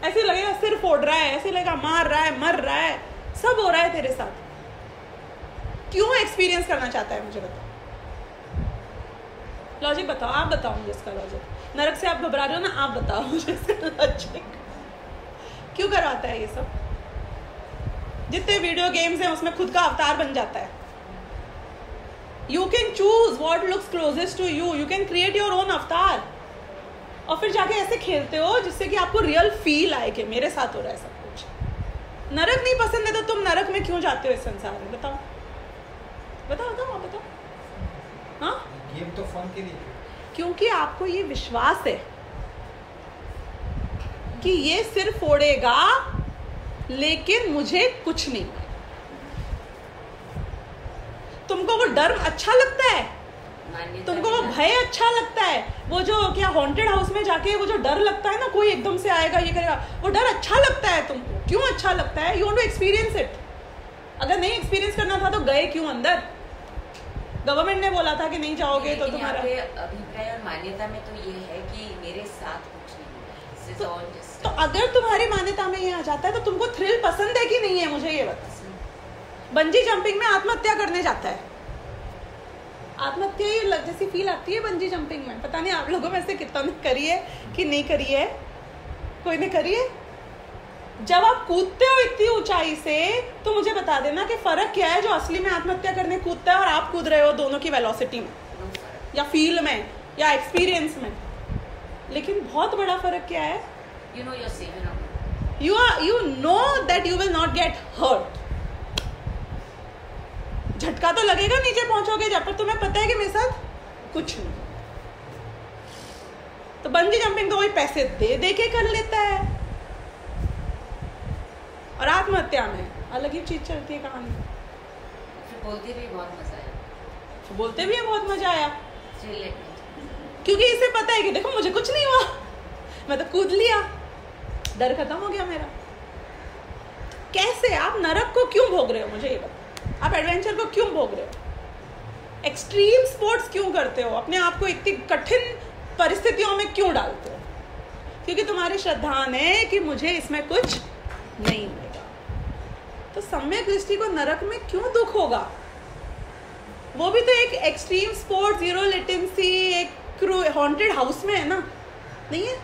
ऐसे लगेगा सिर फोड़ रहा है, ऐसे लगेगा मार रहा है, मर रहा है, सब हो रहा है तेरे साथ। क्यों एक्सपीरियंस करना चाहता है? मुझे बताओ, लॉजिक बताओ। आप बताओ मुझे इसका लॉजिक। नरक से आप घबरा रहे हो ना, आप बताओ मुझे इसका लॉजिक। क्यों करवाता है ये सब? जितने वीडियो गेम्स हैं उसमें खुद का अवतार बन जाता है। You can choose what looks closest to you. You can create your own avatar. और फिर जाके ऐसे खेलते हो जिससे कि आपको रियल फील आए कि मेरे साथ हो रहा है सब कुछ। नरक नहीं पसंद है तो तुम नरक में क्यों जाते हो इस संसार में? बताओ बताओ बताओ, आप बताओ। हाँ, गेम तो फन के लिए। क्योंकि आपको ये विश्वास है कि ये सिर फोड़ेगा लेकिन मुझे कुछ नहीं। तुमको वो डर अच्छा लगता है, तुमको वो भय अच्छा लगता है। वो जो क्या हॉन्टेड हाउस में जाके वो जो डर लगता है ना, कोई एकदम से आएगा ये करेगा, वो डर अच्छा लगता है तुमको। क्यों अच्छा लगता है? You want to experience it. अगर नहीं एक्सपीरियंस करना था तो गए क्यों अंदर? गवर्नमेंट ने बोला था कि नहीं जाओगे तो तुम्हारा अभिप्राय और मान्यता में तो ये है कि मेरे साथ कुछ नहीं है। तो अगर तुम्हारी मान्यता में ये आ जाता है तो तुमको थ्रिल पसंद है कि नहीं है? मुझे ये बता। बंजी जंपिंग में आत्महत्या करने जाता है, आत्महत्या जैसी फील आती है बंजी जंपिंग में। पता नहीं आप लोगों में से कितना ने करी है कि नहीं करी है? कोई ने करी है? जब आप कूदते हो इतनी ऊंचाई से तो मुझे बता देना कि फर्क क्या है जो असली में आत्महत्या करने कूदता है और आप कूद रहे हो, दोनों की वेलोसिटी में या फील में या एक्सपीरियंस में। लेकिन बहुत बड़ा फर्क क्या है? You know you're safe enough. You know that you will not get hurt. झटका तो लगेगा नीचे पहुंचोगे जब पर तुम्हें पता है कि मेरे साथ कुछ नहीं। तो बंजी जंपिंग तो वही पैसे दे दे के कर लेता है, और आत्महत्या में अलग ही चीज चलती है कहानी। बोलते भी बहुत मजा आया, बोलते भी है बहुत मजा आया, क्योंकि इसे पता है कि देखो मुझे कुछ नहीं हुआ, मैं तो कूद लिया, डर खत्म हो गया मेरा। कैसे आप नरक को क्यों भोग रहे हो? मुझे ये बताओ। आप एडवेंचर को क्यों भोग रहे हो? एक्सट्रीम स्पोर्ट्स क्यों करते हो? अपने आप को इतनी कठिन परिस्थितियों में क्यों डालते हो? क्योंकि तुम्हारी श्रद्धा है कि मुझे इसमें कुछ नहीं मिलेगा। तो सम्यक दृष्टि को नरक में क्यों दुख होगा? वो भी तो एक एक्सट्रीम स्पोर्ट, जीरो लेटेंसी, एक हॉन्टेड हाउस में है ना, नहीं है?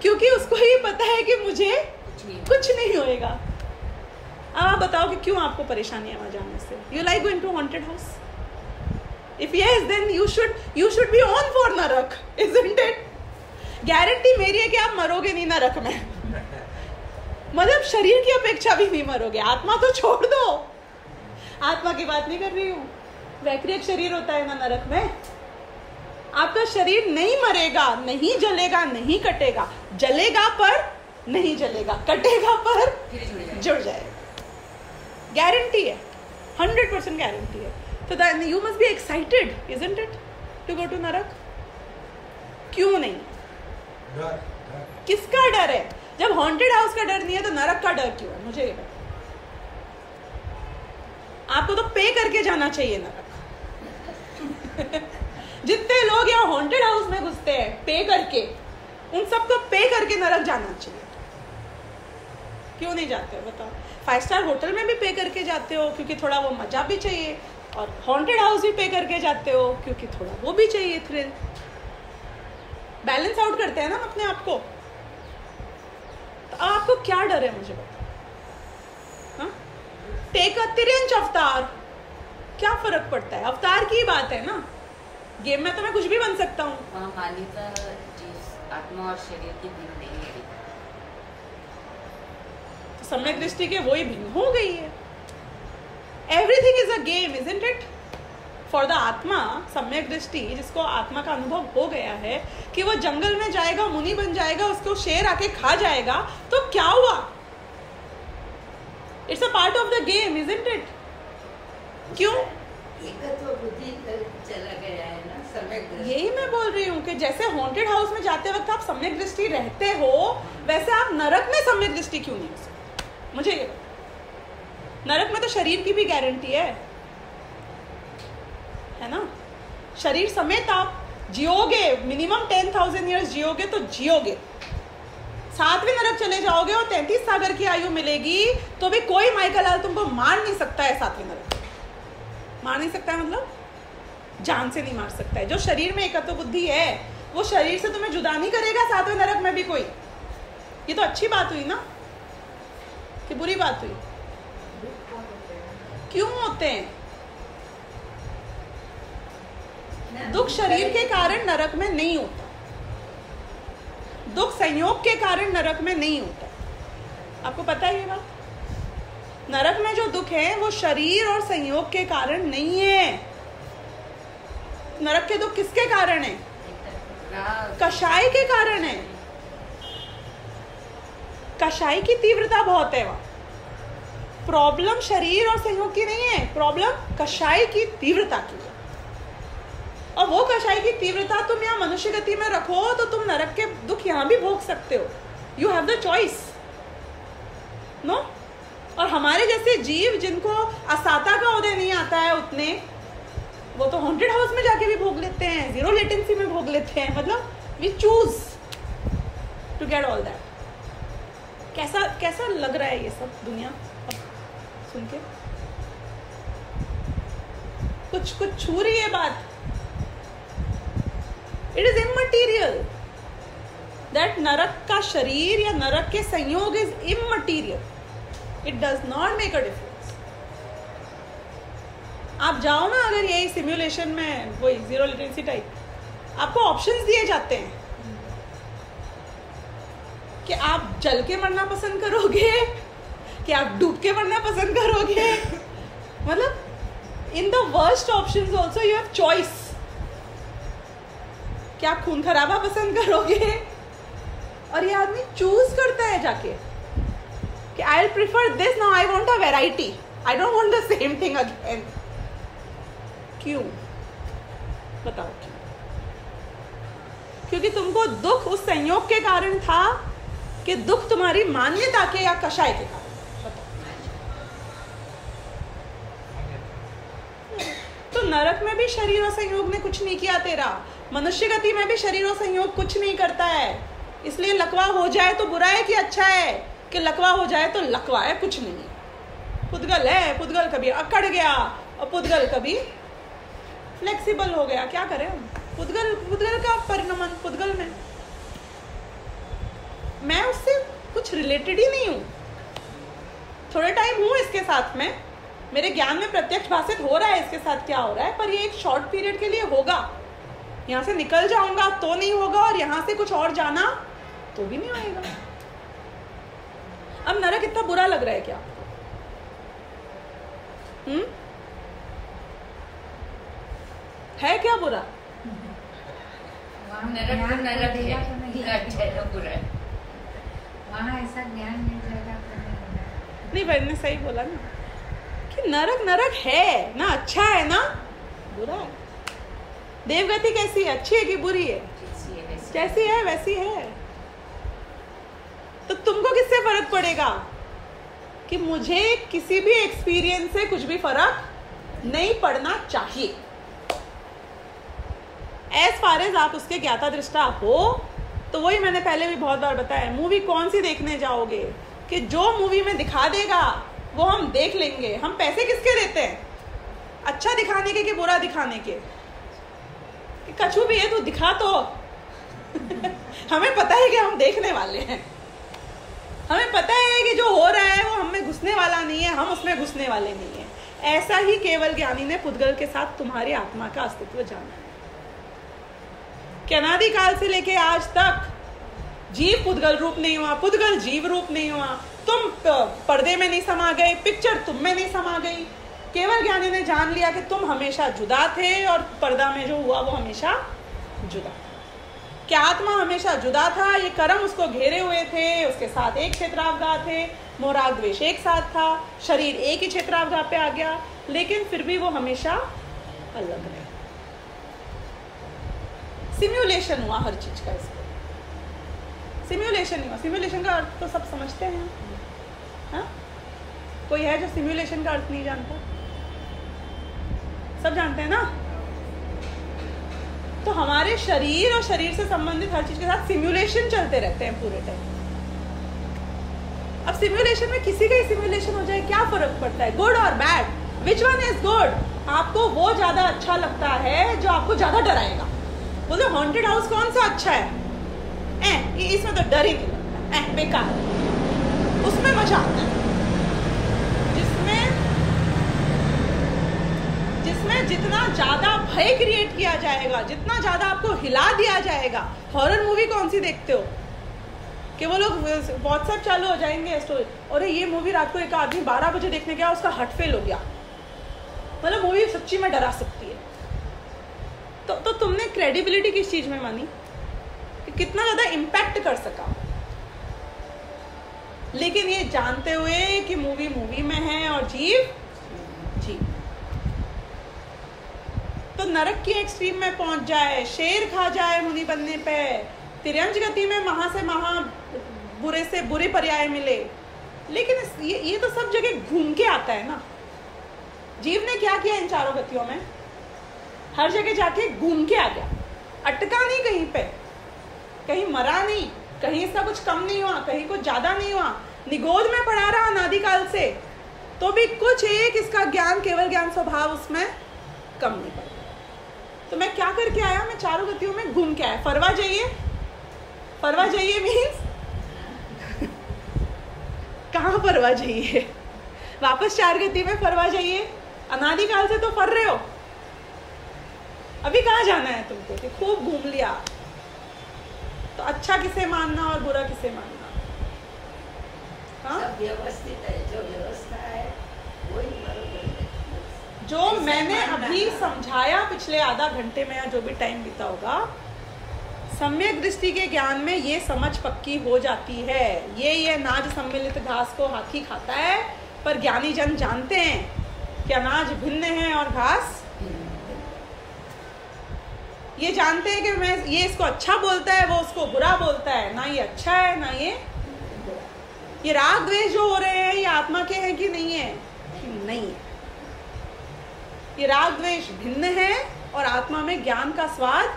क्योंकि उसको ही पता है कि मुझे कुछ नहीं होएगा। अब आप बताओ कि क्यों आपको परेशानी है वहां जाने से? You like going to haunted house? If yes then you should be on for narak, isn't it? Guarantee मेरी है कि आप मरोगे नहीं नरक में। मतलब शरीर की अपेक्षा भी नहीं मरोगे। आत्मा तो छोड़ दो, आत्मा की बात नहीं कर रही हूँ। वैक्रियक शरीर होता है ना नरक में। आपका शरीर नहीं मरेगा, नहीं जलेगा, नहीं कटेगा। जलेगा पर नहीं जलेगा, कटेगा पर जुड़ जाएगा। गारंटी है, 100% गारंटी है। तो then you must be excited, isn't it, to go to नरक? क्यों नहीं? डर। किसका डर है? जब हॉन्टेड हाउस का डर नहीं है तो नरक का डर क्यों है? मुझे ये बताओ। आपको तो पे करके जाना चाहिए नरक। जितने लोग यहाँ हॉन्टेड हाउस में घुसते हैं पे करके, उन सबको पे करके नरक जाना चाहिए। क्यों नहीं जाते हो बताओ? 5 स्टार होटल में भी पे करके जाते हो क्योंकि थोड़ा वो मजा भी चाहिए, और हॉन्टेड हाउस भी पे करके जाते हो क्योंकि थोड़ा वो भी चाहिए, थ्रिल। बैलेंस आउट करते हैं ना अपने आप को। तो आपको क्या डर है मुझे बताओ? टेक अ तिरंज अवतार। क्या फर्क पड़ता है? अवतार की बात है ना, गेम में तो मैं कुछ भी बन सकता हूँ। वहाँ मान्यता आत्मा और शरीर की भिन्न नहीं है, तो सम्यक दृष्टि के वही भिन्न हो गई है। Everything is a game, isn't it? For the आत्मा, सम्यक दृष्टि जिसको आत्मा का अनुभव हो गया है कि वो जंगल में जाएगा, मुनि बन जाएगा, उसको शेर आके खा जाएगा, तो क्या हुआ? It's a part of the game, isn't it? क्यों? एकत्व बुद्धि चला गया है ना सम्यक दृष्टि। यही मैं बोल रही हूँ कि जैसे हॉन्टेड हाउस में जाते वक्त आप सम्यक दृष्टि रहते हो, वैसे आप नरक में सम्यक दृष्टि क्यों नहीं हो सकते? मुझे ये बताओ। नरक में तो शरीर की भी गारंटी है ना? शरीर समेत आप जियोगे, मिनिमम 10,000 ईयर्स जियोगे तो जियोगे। 7वें नरक चले जाओगे और 33 सागर की आयु मिलेगी, तो भी कोई माइकलाल तुमको मार नहीं सकता है। 7वें नरक मार नहीं सकता है, मतलब जान से नहीं मार सकता है। जो शरीर में एकत्व बुद्धि है वो शरीर से तुम्हें जुदा नहीं करेगा 7वें नरक में भी कोई। ये तो अच्छी बात हुई ना, कि बुरी बात हुई? क्यों होते हैं दुख? शरीर के कारण नरक में नहीं होता, दुख संयोग के कारण नरक में नहीं होता। आपको पता है ये बात? नरक में जो दुख है वो शरीर और संयोग के कारण नहीं है। नरक के दुख किसके कारण है? कषाय के कारण है। कषाय की तीव्रता बहुत है वहां। प्रॉब्लम शरीर और संयोग की नहीं है, प्रॉब्लम कषाय की तीव्रता की है। और वो कषाय की तीव्रता तुम यहाँ मनुष्य गति में रखो तो तुम नरक के दुख यहाँ भी भोग सकते हो। You have the choice, no? और हमारे जैसे जीव जिनको असाता का उदय नहीं आता है उतने, वो तो हॉन्टेड हाउस में जाके भी भोग लेते हैं, जीरो लेटेंसी में भोग लेते हैं। मतलब we choose to get all that. कैसा लग रहा है ये सब दुनिया अब सुन के? कुछ छू रही है बात? It is इममटीरियल। दैट नरक का शरीर या नरक के संयोग is immaterial. It does not make a difference. आप जाओ ना अगर यही सिमुलेशन में, वही जीरो लेटेंसी टाइप, आपको ऑप्शंस दिए जाते हैं कि आप जल के मरना पसंद करोगे कि आप डूब के मरना पसंद करोगे। मतलब in the worst options also you have choice कि आप खून खराबा पसंद करोगे। और ये आदमी चूज करता है जाके कि I will prefer this, now I want a variety, I don't want the same thing again. क्यों? बताओ क्यों? क्योंकि तुमको दुख उस संयोग के कारण था कि दुख तुम्हारी मान्यता के या कषाय के कारण? तो नरक में भी शरीर और संयोग ने कुछ नहीं किया तेरा, मनुष्य गति में भी शरीर और संयोग कुछ नहीं करता है। इसलिए लकवा हो जाए तो बुरा है कि अच्छा है? कि लकवा हो जाए तो लकवा है, कुछ नहीं। पुद्गल है, पुद्गल कभी अकड़ गया और पुद्गल कभी फ्लेक्सिबल हो गया। क्या करें हम? पुद्गल का परिणमन पुद्गल में। मैं उससे कुछ रिलेटेड ही नहीं हूँ। थोड़े टाइम हूँ इसके साथ में, मेरे ज्ञान में प्रत्यक्ष भाषित हो रहा है इसके साथ क्या हो रहा है, पर ये एक शॉर्ट पीरियड के लिए होगा। यहाँ से निकल जाऊंगा तो नहीं होगा, और यहाँ से कुछ और जाना तो भी नहीं होएगा। अब नरक इतना बुरा लग रहा है क्या? है क्या बुरा? नरक तो नरक है, अच्छा है बुरा है। वहाँ ऐसा ज्ञान मिल जाएगा तो नहीं, भाई ने सही बोला ना कि नरक नरक है ना, अच्छा है ना बुरा है। देवगति कैसी है, अच्छी है कि बुरी है? जैसी है वैसी है। तो तुमको किससे फर्क पड़ेगा? कि मुझे किसी भी एक्सपीरियंस से कुछ भी फर्क नहीं पड़ना चाहिए। एज फार एज आप उसके ज्ञाता दृष्टा हो, तो वही मैंने पहले भी बहुत बार बताया, मूवी कौन सी देखने जाओगे कि जो मूवी में दिखा देगा वो हम देख लेंगे। हम पैसे किसके देते हैं? अच्छा दिखाने के कि बुरा दिखाने के? कि कछु भी है तो दिखा तो हमें पता है कि हम देखने वाले हैं, हमें पता है कि जो हो रहा है वो हमें घुसने वाला नहीं है, हम उसमें घुसने वाले नहीं है। ऐसा ही केवल ज्ञानी ने पुद्गल के साथ तुम्हारी आत्मा का अस्तित्व जाना है कि अनादिकाल से लेके आज तक जीव पुद्गल रूप नहीं हुआ, पुद्गल जीव रूप नहीं हुआ, तुम पर्दे में नहीं समा गए, पिक्चर तुम में नहीं समा गई। केवल ज्ञानी ने जान लिया कि तुम हमेशा जुदा थे और पर्दा में जो हुआ वो हमेशा जुदा था। क्या आत्मा हमेशा जुदा था, ये कर्म उसको घेरे हुए थे, उसके साथ एक क्षेत्रावगाह थे, मोह राग द्वेष एक साथ था, शरीर एक ही क्षेत्रावगाह पे आ गया, लेकिन फिर भी वो हमेशा अलग रहे। सिम्युलेशन हुआ हर चीज का, इसको सिम्युलेशन नहीं हुआ। सिम्युलेशन का अर्थ तो सब समझते हैं, हाँ? कोई है जो सिम्युलेशन का अर्थ नहीं जानता? सब जानते हैं ना। तो हमारे शरीर और शरीर से संबंधित हर चीज के साथ सिम्युलेशन चलते रहते हैं पूरे टाइम। अब सिम्युलेशन में किसी का ही सिम्युलेशन हो जाए क्या फर्क पड़ता है, गुड और bad, which one is good? आपको वो ज्यादा अच्छा लगता है जो आपको ज्यादा डराएगा। बोलो हॉन्टेड हाउस कौन सा अच्छा है? इसमें तो डर ही नहीं लगता, बेकार, उसमें मजा आता है। जिसमें जितना ज्यादा भय क्रिएट किया जाएगा, जितना ज्यादा आपको हिला दिया जाएगा। हॉरर मूवी कौन सी देखते हो कि वो लोग व्हाट्सएप चालू हो जाएंगे स्टोरी, और ये मूवी रात को एक आदमी 12 बजे देखने गया, उसका हार्ट फेल हो गया। मतलब मूवी सच्ची में डरा सकती है। तो तुमने क्रेडिबिलिटी किस चीज में मानी कि कितना ज्यादा इम्पैक्ट कर सका। लेकिन ये जानते हुए कि मूवी मूवी में है और जीव जीव, तो नरक की एक्सट्रीम में पहुंच जाए, शेर खा जाए मुनि बनने पे, तिर्यंज गति में महा से महा बुरे से बुरे पर्याय मिले। लेकिन ये तो सब जगह घूम के आता है ना। जीव ने क्या किया इन चारों गतियों में? हर जगह जाके घूम के आ गया, अटका नहीं कहीं पे, कहीं मरा नहीं, कहीं इसका कुछ कम नहीं हुआ, कहीं कुछ ज्यादा नहीं हुआ, निगोद में पड़ा रहा अनादिकाल से, तो भी कुछ एक इसका ज्ञान, केवल ज्ञान स्वभाव उसमें कम नहीं पड़ा। तो मैं क्या करके आया? मैं चारों गतियों में घूम के आया। फरवा जाइए, फरवा जाइए मीन्स कहाँ फरवा जाइए? वापस चार गति में फरवा जाइए। अनादिकाल से तो फर रहे हो, अभी कहाँ जाना है तुमको कि खूब घूम लिया। तो अच्छा किसे मानना और बुरा किसे मानना? हाँ? सब व्यवस्थित है, जो व्यवस्था है वही बरोबर है। जो मैंने अभी समझाया पिछले आधा घंटे में या जो भी टाइम बीता होगा, सम्यक दृष्टि के ज्ञान में ये समझ पक्की हो जाती है। ये अनाज सम्मिलित घास को हाथी खाता है, पर ज्ञानी जन जानते हैं कि अनाज भिन्न है और घास, ये जानते हैं कि मैं ये इसको अच्छा बोलता है, वो उसको बुरा बोलता है, ना ये अच्छा है ना ये बुरा। ये राग द्वेष जो हो रहे हैं ये आत्मा के हैं कि नहीं है? नहीं है। ये राग द्वेष भिन्न है और आत्मा में ज्ञान का स्वाद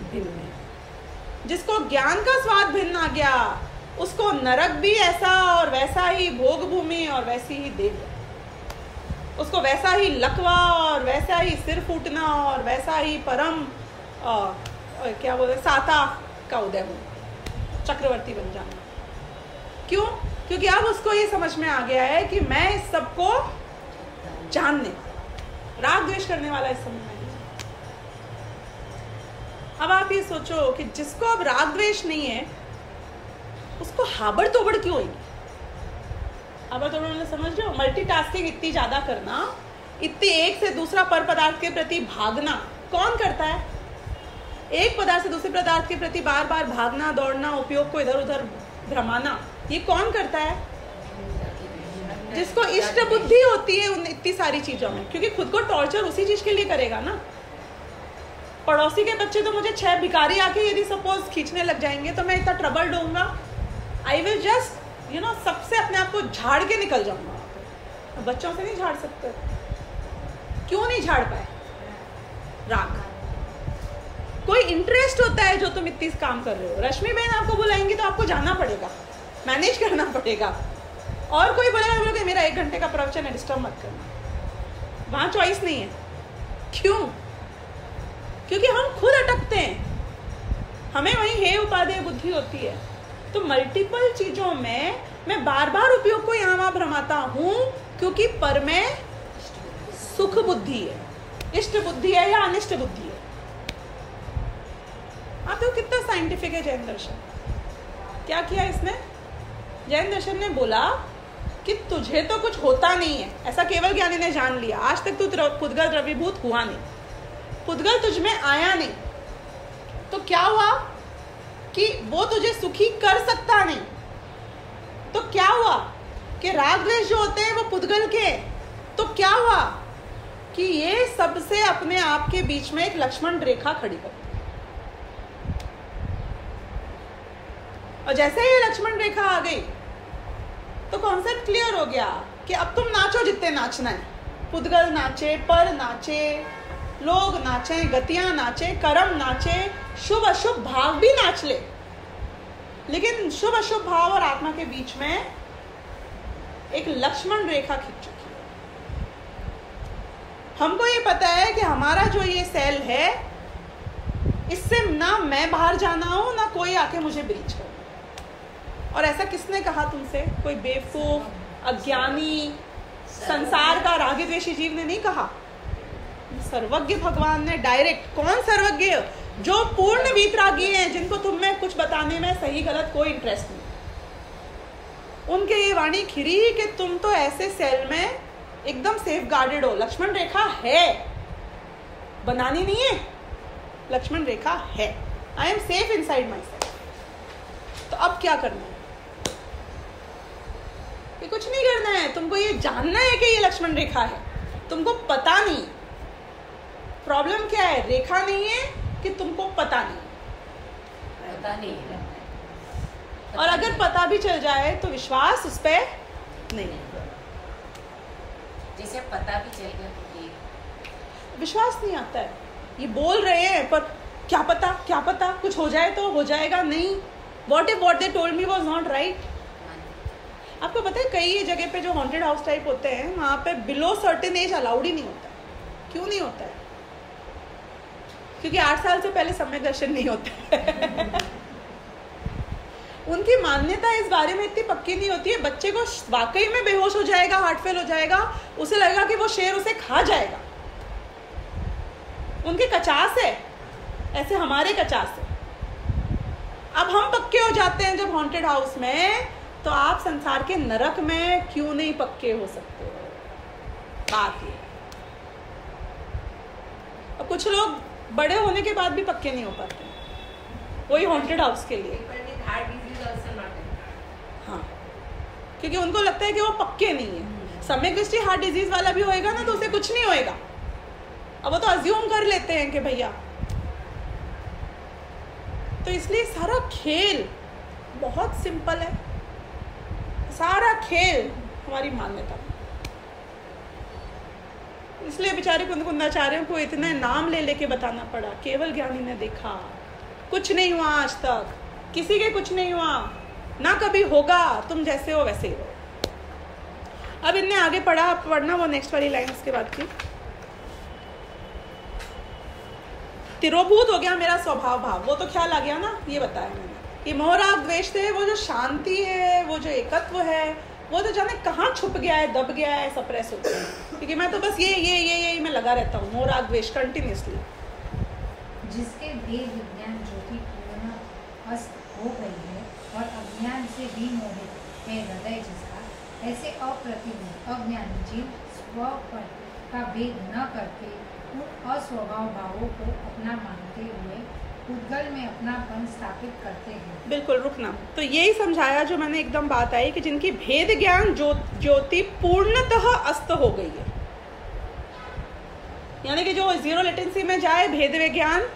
भिन्न है। जिसको ज्ञान का स्वाद भिन्न आ गया, उसको नरक भी ऐसा और वैसा ही भोग भूमि और वैसी ही देव, उसको वैसा ही लकवा और वैसा ही सिर फूटना और वैसा ही परम क्या बोलते साता का उदय होना, चक्रवर्ती बन जाना। क्यों? क्योंकि अब उसको ये समझ में आ गया है कि मैं इस सबको जानने, राग द्वेष करने वाला इस समय में। अब आप ये सोचो कि जिसको अब राग द्वेष नहीं है उसको हाबड़ तोबड़ क्यों होगी? हाबड़ तोबड़ मतलब समझ रहे हो? मल्टीटास्किंग इतनी ज्यादा करना, इतनी एक से दूसरा पर पदार्थ के प्रति भागना कौन करता है? एक पदार्थ से दूसरे पदार्थ के प्रति बार बार भागना, दौड़ना, उपयोग को इधर उधर भ्रमाना, ये कौन करता है? जिसको इष्ट बुद्धि होती है उन इतनी सारी चीजों में, क्योंकि खुद को टॉर्चर उसी चीज के लिए करेगा ना। पड़ोसी के बच्चे तो मुझे 6 भिखारी आके यदि सपोज खींचने लग जाएंगे तो मैं इतना ट्रबल दूंगा, आई विल जस्ट सबसे अपने आप को झाड़ के निकल जाऊंगा। बच्चों से नहीं झाड़ सकते। क्यों नहीं झाड़ पाए? राग। कोई इंटरेस्ट होता है जो तुम इतनी काम कर रहे हो। रश्मि बहन आपको बुलाएंगी तो आपको जाना पड़ेगा, मैनेज करना पड़ेगा। और कोई बोलेगा मेरा 1 घंटे का प्रवचन है, डिस्टर्ब मत करना, वहां चॉइस नहीं है। क्यों? क्योंकि हम खुद अटकते हैं, हमें वही हे उपादेय बुद्धि होती है। तो मल्टीपल चीजों में मैं बार बार उपयोग को यहाँ वहां भ्रमाता हूं, क्योंकि पर में सुख बुद्धि है, इष्ट बुद्धि है या अनिष्ट बुद्धि है। आप देखो कितना साइंटिफिक है जैन दर्शन। क्या किया इसने? जैन दर्शन ने बोला कि तुझे तो कुछ होता नहीं है, ऐसा केवल ज्ञानी ने जान लिया। आज तक तू पुद्गल द्रव्यभूत हुआ नहीं, पुद्गल तुझ में आया नहीं, तो क्या हुआ कि वो तुझे सुखी कर सकता नहीं। तो क्या हुआ कि राग द्वेष जो होते हैं वो पुद्गल के, तो क्या हुआ कि ये सबसे अपने आप के बीच में एक लक्ष्मण रेखा खड़ी कर दी। और जैसे ही लक्ष्मण रेखा आ गई तो कॉन्सेप्ट क्लियर हो गया कि अब तुम नाचो जितने नाचना है। पुद्गल नाचे, पर नाचे, लोग नाचे, गतियां नाचे, कर्म नाचे, शुभ अशुभ भाव भी नाच ले, लेकिन शुभ अशुभ भाव और आत्मा के बीच में एक लक्ष्मण रेखा खिंच चुकी है। हमको ये पता है कि हमारा जो ये सेल है, इससे ना मैं बाहर जाना हो ना कोई आके मुझे ब्रीच करे। और ऐसा किसने कहा तुमसे? कोई बेवकूफ, अज्ञानी, संसार का रागी द्वेषी जीव ने नहीं कहा। सर्वज्ञ भगवान ने डायरेक्ट। कौन सर्वज्ञ? जो पूर्ण वीतरागी हैं, जिनको तुम में कुछ बताने में सही गलत कोई इंटरेस्ट नहीं। उनके ये वाणी खिरी कि तुम तो ऐसे सेल में एकदम सेफ गार्डेड हो। लक्ष्मण रेखा है, बनानी नहीं है, लक्ष्मण रेखा है। I am safe inside my self. तो अब क्या करना है? ये कुछ नहीं करना है, तुमको ये जानना है कि ये लक्ष्मण रेखा है। तुमको पता नहीं। प्रॉब्लम क्या है? रेखा नहीं है कि तुमको पता नहीं। पता नहीं है। और अगर पता भी चल जाए तो विश्वास उस पर नहीं। जैसे पता भी चल गया तो ये विश्वास नहीं आता है। ये बोल रहे हैं पर क्या पता, क्या पता, कुछ हो जाए तो हो जाएगा। नहीं, what if what they told me was not right. आपको पता है कई जगह पे जो हॉन्टेड हाउस टाइप होते हैं, वहां पे बिलो सर्टेन एज अलाउड ही नहीं होता है। क्यों नहीं होता है? क्योंकि 8 साल से पहले सम्यक दर्शन नहीं होता। उनकी मान्यता इस बारे में इतनी पक्की नहीं होती है। बच्चे को वाकई में बेहोश हो जाएगा, हार्ट फेल हो जाएगा, उसे लगेगा कि वो शेर उसे खा जाएगा। उनके 50 है, ऐसे हमारे 50 है। अब हम पक्के हो जाते हैं जब हॉन्टेड हाउस में, तो आप संसार के नरक में क्यों नहीं पक्के हो सकते? बात ये। और कुछ लोग बड़े होने के बाद भी पक्के नहीं हो पाते, वही हॉन्टेड हाउस के लिए। हाँ, क्योंकि उनको लगता है कि वो पक्के नहीं है। सम्यक दृष्टि हार्ट डिजीज वाला भी होएगा ना तो उसे कुछ नहीं होएगा। अब वो तो अज्यूम कर लेते हैं कि भैया। तो इसलिए सारा खेल बहुत सिंपल है। सारा खेल हमारी मान्यता। इसलिए बेचारे कुंदाचार्यों को इतने नाम ले लेके बताना पड़ा। केवल ज्ञानी ने देखा, कुछ नहीं हुआ आज तक, किसी के कुछ नहीं हुआ, ना कभी होगा, तुम जैसे हो वैसे ही हो। अब इनने आगे पढ़ना वो नेक्स्ट वाली लाइन उसके बाद की। तिरोभूत हो गया मेरा स्वभाव भाव, वो तो ख्याल आ गया ना, ये बताया मैंने कि मोह राग द्वेष थे, वो जो शांति है, वो जो एकत्व है, वो तो जाने कहाँ छुप गया है, दब गया है, सप्रेस हो गया। क्योंकि मैं तो बस ये मैं लगा रहता हूँ, मोह राग द्वेष कंटिन्यूसली। जिसके वेद विज्ञान ज्योति पूर्ण अस्त हो गई है और अज्ञान से विमोहित है हृदय जिसका, ऐसे अप्रतिम अज्ञानी जीव स्व पर का भेद न करके उन अस्वभाव भावों को अपना मानते हुए पुद्गल में अपनापन स्थापित करते हैं। बिल्कुल, रुकना। तो यही समझाया जो मैंने एकदम बात आई कि जिनकी भेद ज्ञान ज्योति पूर्णतः अस्त हो गई है, यानी कि जो जीरो लेटेंसी में जाए भेद विज्ञान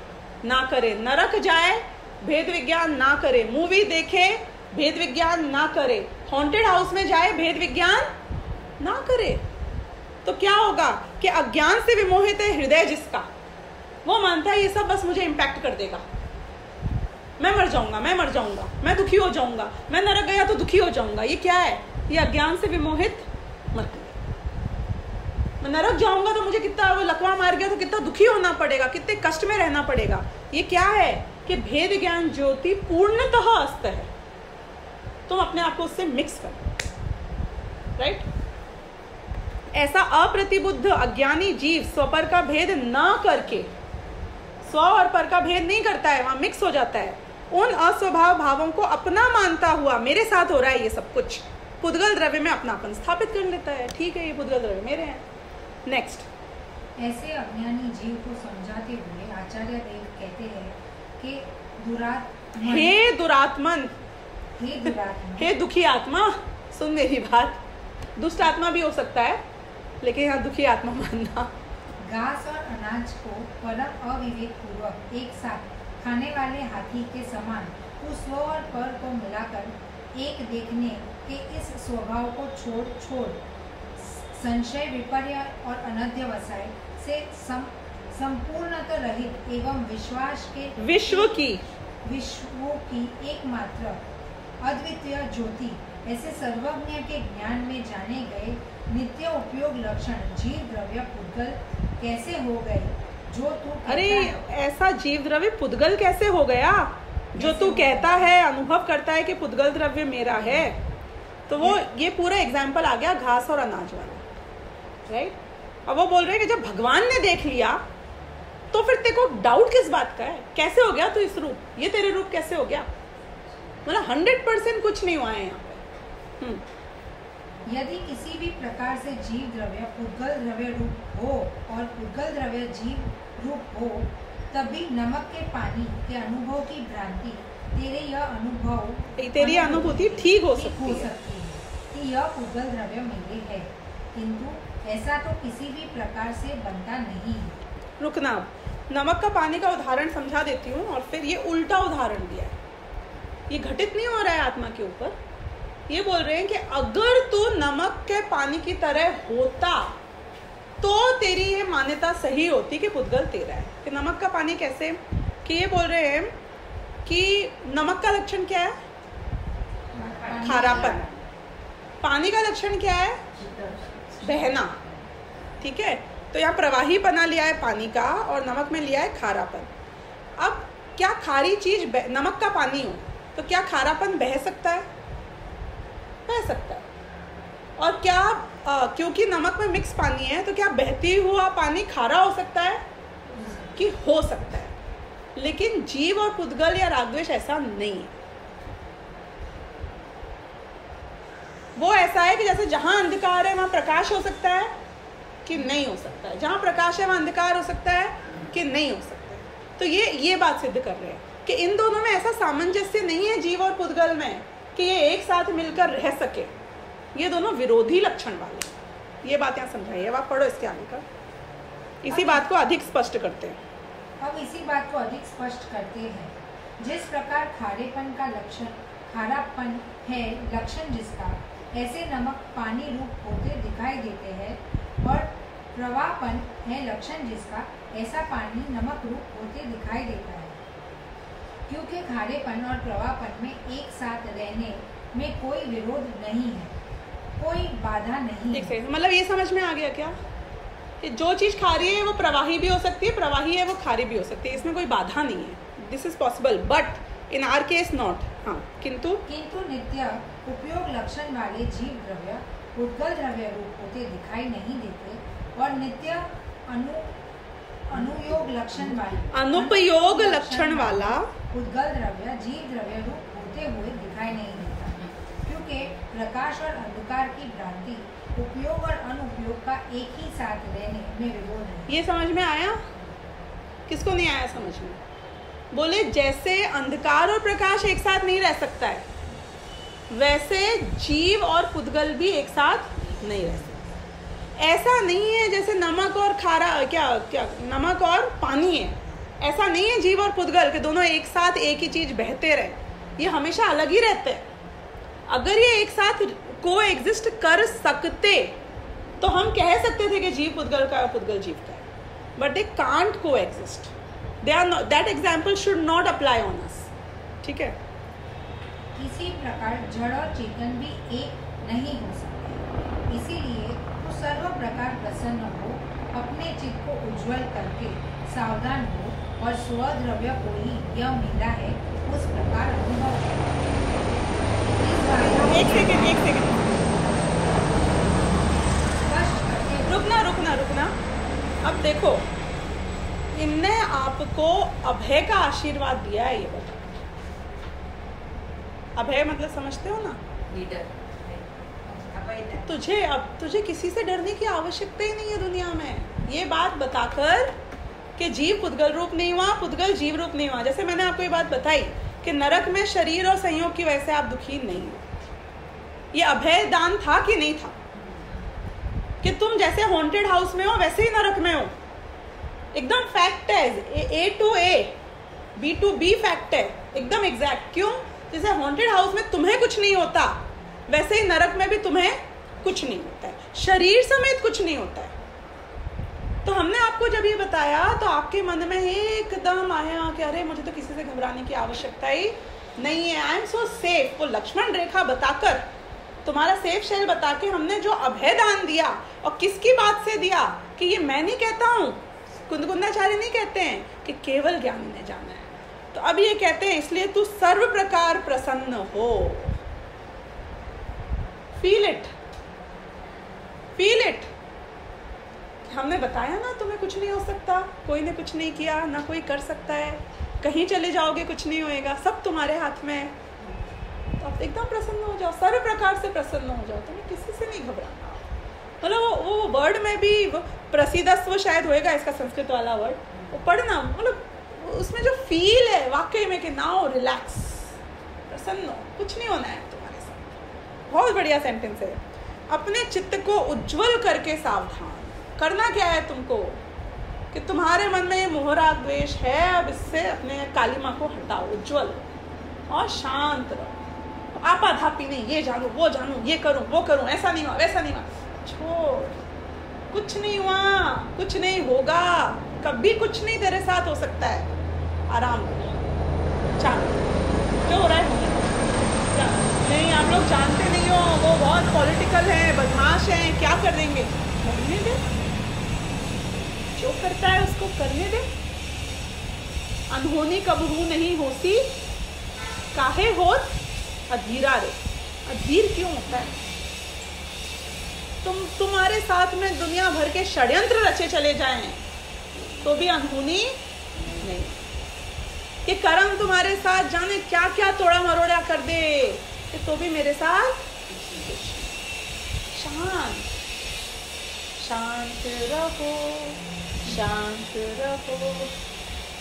ना करे, नरक जाए भेद विज्ञान ना करे, मूवी देखे भेद विज्ञान ना करे, हॉन्टेड हाउस में जाए भेद विज्ञान ना करे, तो क्या होगा कि अज्ञान से विमोहित है हृदय जिसका, वो मानता है ये सब बस मुझे इम्पैक्ट कर देगा, मैं मर जाऊंगा, मैं दुखी हो जाऊंगा, मैं नरक गया तो दुखी हो जाऊंगा। ये क्या है? ये अज्ञान से विमोहित मत। मैं नरक जाऊंगा तो मुझे कितना, वो लकवा मार गया तो कितना दुखी होना पड़ेगा, कितने कष्ट में रहना पड़ेगा। ये क्या है कि भेद ज्ञान ज्योति पूर्णतः अस्त है, तुम अपने आप को उससे मिक्स करो। राइट? ऐसा अप्रतिबुद्ध अज्ञानी जीव स्वपर का भेद न करके, स्व और पर का भेद नहीं करता है, वहां मिक्स हो जाता है, उन अस्वभाव भावों को अपना मानता हुआ मेरे साथ हो रहा है ये सब कुछ, पुद्गल द्रव्य में अपनापन स्थापित कर लेता है। ठीक है, ये पुद्गल द्रव्य मेरे हैं। नेक्स्ट, ऐसे अज्ञानी जीव को समझाते हुए आचार्य देव कहते हैं कि दुरात्मन, हे दुरात्मन, हे दुरात्मन, हे दुखी आत्मा, सुन मेरी बात, दुष्ट आत्मा भी हो सकता है लेकिन यहाँ दुखी आत्मा मानना। घास और अनाज को परम अविवेक पूर्वक एक साथ खाने वाले हाथी के समान उस स्व और पर को मिलाकर एक देखने के इस स्वभाव को छोड़ संशय विपर्य और अनध्यवसाय से संपूर्णतः रहित एवं विश्व की एकमात्र अद्वितीय ज्योति ऐसे सर्वज्ञ के ज्ञान में जाने गए नित्य उपयोग लक्षण जीव द्रव्य पुद्गल कैसे हो गए जो तू, अरे ऐसा जीव द्रव्य पुद्गल कैसे हो गया जो तू कहता है, अनुभव करता है कि पुद्गल द्रव्य मेरा है। तो वो ये पूरा एग्जाम्पल आ गया घास और अनाज वाला, राइट। अब वो बोल रहे हैं कि जब भगवान ने देख लिया तो फिर तेरे को डाउट किस बात का है, कैसे हो गया तू इस रूप, ये तेरे रूप कैसे हो गया, मतलब 100% कुछ नहीं हुआ है यहाँ पे। यदि किसी भी प्रकार से जीव द्रव्य पुद्गल द्रव्य रूप हो और पुद्गल द्रव्य जीव रूप हो, तभी नमक के पानी के अनुभव की भ्रांति तेरी अनुभूति ठीक हो सकती है कि यह पुद्गल द्रव्य मेरे है, किंतु ऐसा तो किसी भी प्रकार से बनता नहीं। रुकना, नमक का पानी का उदाहरण समझा देती हूँ और फिर ये उल्टा उदाहरण दिया है। ये घटित नहीं हो रहा है आत्मा के ऊपर, ये बोल रहे हैं कि अगर तू नमक के पानी की तरह होता तो तेरी ये मान्यता सही होती कि पुद्गल तेरा है। कि नमक का पानी कैसे, कि ये बोल रहे हैं कि नमक का लक्षण क्या है, खारापन, पानी का लक्षण क्या है, बहना, ठीक है। तो यहाँ प्रवाही बना लिया है पानी का और नमक में लिया है खारापन। अब क्या खारी चीज नमक का पानी हो तो क्या खारापन बह सकता है, बह सकता है। और क्या क्योंकि नमक में मिक्स पानी है तो क्या बहती हुआ पानी खारा हो सकता है, कि हो सकता है। लेकिन जीव और पुद्गल या रागद्वेष ऐसा नहीं है। वो ऐसा है कि जैसे जहां अंधकार है वहां प्रकाश हो सकता है कि नहीं हो सकता है, जहां प्रकाश है वहां अंधकार हो सकता है कि नहीं हो सकता है। तो ये बात सिद्ध कर रहे हैं कि इन दोनों में ऐसा सामंजस्य नहीं है जीव और पुद्गल में कि ये एक साथ मिलकर रह सके, ये दोनों विरोधी लक्षण वाले। ये बात यहाँ समझाइए, अब आप पढ़ो इसके आगे का, इसी बात को अधिक स्पष्ट करते हैं। अब इसी बात को अधिक स्पष्ट करते हैं। जिस प्रकार खारेपन का लक्षण खारापन है लक्षण जिसका, ऐसे नमक पानी रूप होते दिखाई देते हैं, और प्रवाहपन है लक्षण जिसका, ऐसा पानी नमक रूप होते दिखाई देता है। क्योंकि खारेपन और प्रवाहपन में एक साथ रहने में कोई विरोध नहीं है, कोई बाधा नहीं है। मतलब ये समझ में आ गया क्या कि जो चीज खारी है वो प्रवाही भी हो सकती है, प्रवाही है वो खारी भी हो सकती है, इसमें कोई बाधा नहीं है। This is possible but in our case not. हाँ, किंतु नित्य उपयोग लक्षण वाले जीव द्रव्य पुद्गल द्रव्य रूप होते दिखाई नहीं देते, और नित्य अनुयोग लक्षण वाले अनुपयोग लक्षण वाला पुद्गल द्रव्य जीव द्रव्य रूप होते हुए दिखाई नहीं देता, क्योंकि प्रकाश और अंधकार की भ्रांति उपयोग और अनुपयोग का एक ही साथ रहने में विरोध है। ये समझ में आया? किसको नहीं आया समझ में? बोले जैसे अंधकार और प्रकाश एक साथ नहीं रह सकता है, वैसे जीव और पुद्गल भी एक साथ नहीं रह सकते। ऐसा नहीं है जैसे नमक और खारा क्या नमक और पानी है, ऐसा नहीं है जीव और पुद्गल के दोनों एक साथ एक ही चीज बहते रहे, ये हमेशा अलग ही रहते हैं। अगर ये एक साथ को एग्जिस्ट कर सकते तो हम कह सकते थे कि जीव पुद्गल का है और पुद्गल जीव का है, but they can't coexist, they are not, that example should not apply on us. ठीक है। इसी प्रकार जड़ और चेतन भी एक नहीं हो सकते, इसीलिए तो सर्व प्रकार प्रसन्न हो, अपने चित्त को उज्जवल करके सावधान हो और स्वद्रव्य को ही यह मिला है उस प्रकार अनुभव करो। एक सेकंड स्पष्ट अब देखो, इनने आपको अभय का आशीर्वाद दिया है, ये बताओ। अभय मतलब समझते हो ना? लीडर। तुझे किसी से डरने की आवश्यकता ही नहीं है दुनिया में। ये बात बताकर कि जीव पुद्गल रूप नहीं हुआ, पुद्गल जीव रूप नहीं हुआ। जैसे मैंने आपको ये बात बताई कि नरक में शरीर और संयोग की वजह से आप दुखी नहीं हो। ये अभय दान था कि नहीं था? कि तुम जैसे हॉन्टेड हाउस में हो वैसे ही नरक में हो। एकदम फैक्ट है, A to A, B to B fact है, एकदम एग्जैक्ट। क्यों? जैसे हॉन्टेड हाउस में तुम्हें कुछ नहीं होता, वैसे ही नरक में भी तुम्हें कुछ नहीं होता है, शरीर समेत कुछ नहीं होता है। तो हमने आपको जब ये बताया तो आपके मन में एकदम आया कि अरे मुझे तो किसी से घबराने की आवश्यकता ही नहीं है, आई एम सो सेफ। वो लक्ष्मण रेखा बताकर, तुम्हारा सेफ शेल बता के हमने जो अभय दान दिया, और किसकी बात से दिया कि ये मैं नहीं कहता हूँ, कुंदकुंदाचार्य नहीं कहते हैं कि केवल ज्ञानी ने जाना है। तो अब ये कहते हैं इसलिए तू सर्व प्रकार प्रसन्न हो। Feel it, feel it. हमने बताया ना तुम्हें कुछ नहीं हो सकता, कोई ने कुछ नहीं किया, ना कोई कर सकता है, कहीं चले जाओगे कुछ नहीं होएगा, सब तुम्हारे हाथ में है। तो अब एकदम प्रसन्न हो जाओ, सर्व प्रकार से प्रसन्न हो जाओ, तुम्हें किसी से नहीं घबराना। मतलब वो वर्ड में भी प्रसिद्धस्व शायद होएगा इसका संस्कृत वाला वर्ड, वो पढ़ना, मतलब उसमें जो फील है वाकई में कि नाउ रिलैक्स, प्रसन्न हो, कुछ नहीं होना है तुम्हारे साथ। बहुत बढ़िया सेंटेंस है। अपने चित्त को उज्जवल करके सावधान। करना क्या है तुमको कि तुम्हारे मन में ये मोहराग द्वेष है, अब इससे अपने कालिमा को हटाओ, उज्जवल और शांत रहो। आपाधापी नहीं, ये जानू वो जानू, ये करूं वो करूं, ऐसा नहीं हुआ वैसा नहीं हुआ, छोड़। कुछ नहीं हुआ, कुछ नहीं होगा, कभी कुछ नहीं तेरे साथ हो सकता है। आराम करो, जो हो रहा है नहीं, आप लोग जानते नहीं हो, वो बहुत पॉलिटिकल है, बदमाश है, क्या कर देंगे, करने दे, जो करता है उसको करने दे। अनहोनी कबहू नहीं होती, काहे होत अधीरा रे। अधीर क्यों होता है? तुम्हारे साथ में दुनिया भर के षड्यंत्र रचे चले जाएं तो भी अनहोनी नहीं। कि कर्म तुम्हारे साथ जाने क्या क्या तोड़ा मरोड़ा कर दे, तो भी मेरे साथ शांत शांत रहो, शांत रहो,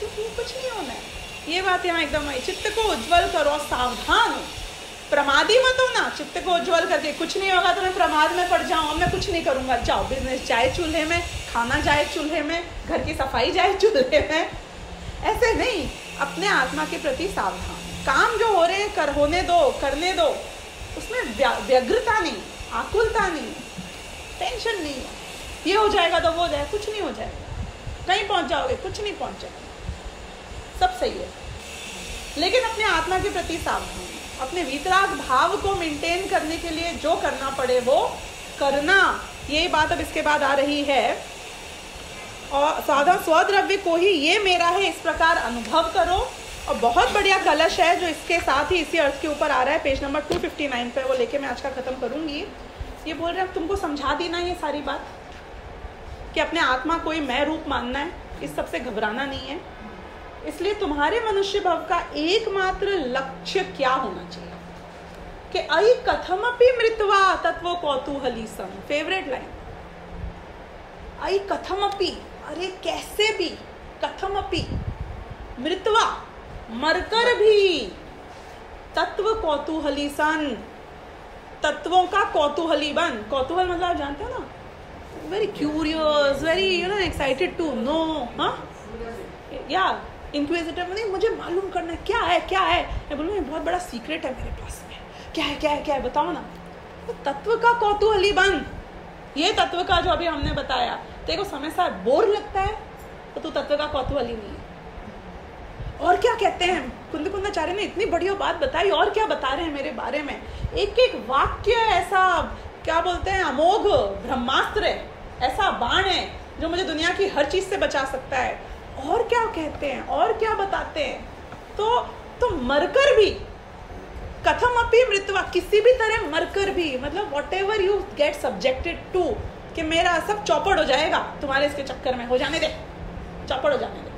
कुछ नहीं होना है। ये बात यहाँ एकदम आई। चित्त को उज्जवल करो, सावधान हो, प्रमादी मत हो ना। चित्त को उज्जवल करके कुछ नहीं होगा तो मैं प्रमाद में पड़ जाऊँ, मैं कुछ नहीं करूँगा, जाओ बिजनेस जाए चूल्हे में, खाना जाए चूल्हे में, घर की सफाई जाए चूल्हे में, ऐसे नहीं। अपने आत्मा के प्रति सावधान। काम जो हो रहे हैं कर होने दो, करने दो, उसमें व्यग्रता नहीं, आकुलता नहीं, टेंशन नहीं है ये हो जाएगा तो वो हो जाएगा, कुछ नहीं हो जाएगा, कहीं पहुंच जाओगे, कुछ नहीं पहुंच जाएगा, सब सही है। लेकिन अपने आत्मा के प्रति सावधान, अपने वीतराग भाव को मेंटेन करने के लिए जो करना पड़े वो करना। यही बात अब इसके बाद आ रही है। और साधा स्वद्रव्य को ही ये मेरा है इस प्रकार अनुभव करो। और बहुत बढ़िया कलश है जो इसके साथ ही इसी अर्थ के ऊपर आ रहा है, पेज नंबर 259 पे, वो लेके मैं आज का ख़त्म करूँगी। ये बोल रहे हैं तुमको समझा दी ना ये सारी बात कि अपने आत्मा को ही मैं रूप मानना है, इस सबसे घबराना नहीं है। इसलिए तुम्हारे मनुष्य भव का एकमात्र लक्ष्य क्या होना चाहिए कि अयि कथमपि मृत्वा तत्व कौतूहली सम। फेवरेट लाइन, अयि कथमपि, अरे कैसे भी, कथमपि मृत्वा, मरकर भी, तत्व कौतूहली सन, तत्वों का कौतूहली बन। कौतूहल मतलब आप जानते हो ना, very curious, very excited to know, हाँ या इंक्विजिटिव, नहीं मुझे मालूम करना है क्या है क्या है। मैं बोलूँ ये बहुत बड़ा सीक्रेट है मेरे पास में, क्या है क्या है क्या है बताओ ना। तो तत्व का कौतूहली बन। ये तत्व का जो अभी हमने बताया, तेरे को समय साथ बोर लगता है तो तू तत्व का कौतूहली नहीं है। और क्या कहते हैं कुंदकुंदाचार्य ने इतनी बढ़िया बात बताई, और क्या बता रहे हैं मेरे बारे में। एक एक वाक्य ऐसा, क्या बोलते हैं, अमोघ ब्रह्मास्त्र है, ऐसा बाण है जो मुझे दुनिया की हर चीज से बचा सकता है। और क्या कहते हैं, और क्या बताते हैं। तो मरकर भी, कथम अपि मृत्वा, किसी भी तरह मरकर भी, मतलब whatever you get subjected to, कि मेरा सब चौपड़ हो जाएगा तुम्हारे इसके चक्कर में, हो जाने दे, चौपड़ हो जाने दे,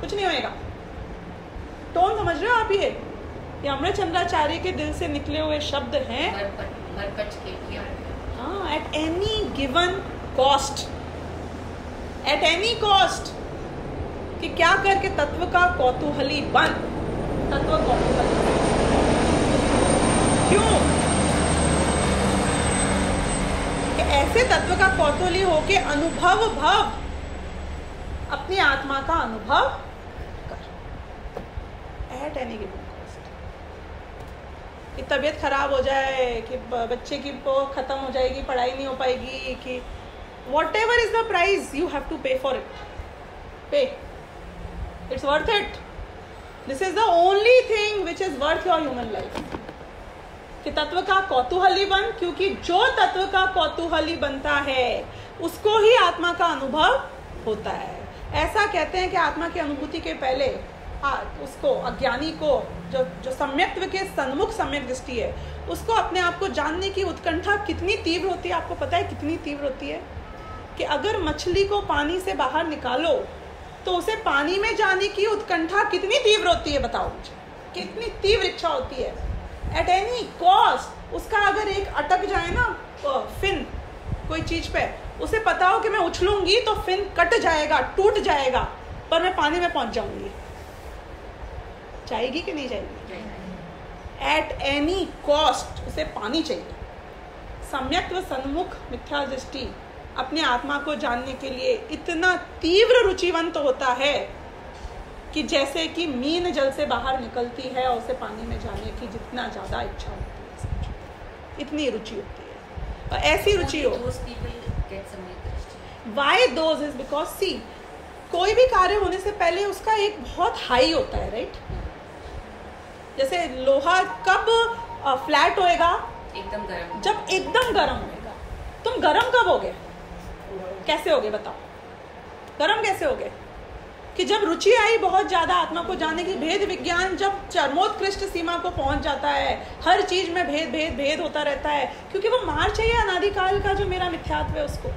कुछ नहीं होएगा। टोन समझ रहे हो आप? ये अमृतचंद्राचार्य के दिल से निकले हुए शब्द हैं। हाँ, at any given cost, at any cost, कि क्या करके तत्व का कौतूहली बन, तत्व कौतूहली। क्यों? कि ऐसे तत्व का कौतूहली हो के अनुभव भव, अपनी आत्मा का अनुभव कर, एट एनी गिवन कॉस्ट। कि तबीयत खराब हो जाए, कि बच्चे की खत्म हो जाएगी, पढ़ाई नहीं हो पाएगी, कि whatever is the price you have to pay for it, pay, it's worth it. This is the only thing which is worth your human life. कि तत्व का कौतूहली बन, क्योंकि जो तत्व का कौतूहली बनता है उसको ही आत्मा का अनुभव होता है। ऐसा कहते हैं कि आत्मा की अनुभूति के पहले उसको, अज्ञानी को, जो सम्यक्त्व के सन्मुख सम्यक दृष्टि है, उसको अपने आप को जानने की उत्कंठा कितनी तीव्र होती है। आपको पता है कितनी तीव्र होती है? कि अगर मछली को पानी से बाहर निकालो तो उसे पानी में जाने की उत्कंठा कितनी तीव्र होती है, बताओ मुझे, कितनी तीव्र इच्छा होती है। एट एनी कॉस्ट उसका अगर एक अटक जाए ना फिन कोई चीज पे, उसे पता हो कि मैं उछलूंगी तो फिन कट जाएगा, टूट जाएगा, पर मैं पानी में पहुंच जाऊंगी, जाएगी कि नहीं जाएगी? एट एनी कॉस्ट उसे पानी चाहिए। सम्यक्त्व सन्मुख मिथ्या दृष्टि अपने आत्मा को जानने के लिए इतना तीव्र रुचिवंत होता है कि जैसे कि मीन जल से बाहर निकलती है और उसे पानी में जाने की जितना ज्यादा इच्छा होती है, इतनी रुचि होती है। और ऐसी रुचि हो, वाई दोज इज बिकॉज सी, कोई भी कार्य होने से पहले उसका एक बहुत हाई होता है, राइट? जैसे लोहा कब फ्लैट होएगा? एकदम गर्म, जब एकदम गर्म होएगा। तुम गर्म कब होगे? कैसे होगे बताओ? गर्म कैसे होगे? कि जब रुचि आई बहुत ज्यादा आत्मा को जानने की, भेद विज्ञान जब चरमोत्कृष्ट सीमा को पहुंच जाता है, हर चीज में भेद भेद भेद होता रहता है, क्योंकि वो मार चाहिए अनादिकाल का जो मेरा मिथ्यात्व है उसको।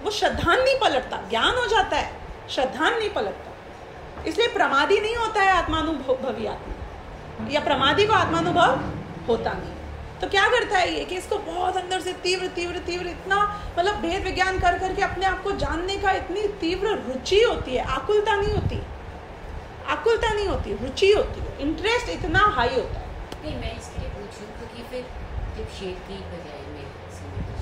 वो श्रद्धान नहीं पलटता, ज्ञान हो जाता है, श्रद्धान नहीं पलटता। इसलिए प्रमादी नहीं होता है आत्मानुभवी आत्मा, या प्रमादी को आत्मानुभव होता नहीं। तो क्या करता है ये कि इसको बहुत अंदर से तीव्र तीव्र तीव्र इतना, मतलब भेद विज्ञान कर करके अपने आप को जानने का इतनी तीव्र रुचि होती है। आकुलता नहीं होती, आकुलता नहीं होती, रुचि होती है, इंटरेस्ट इतना हाई होता है। नहीं, मैं इसके लिए पूछूं क्योंकि फिर जब शेर की बजाय में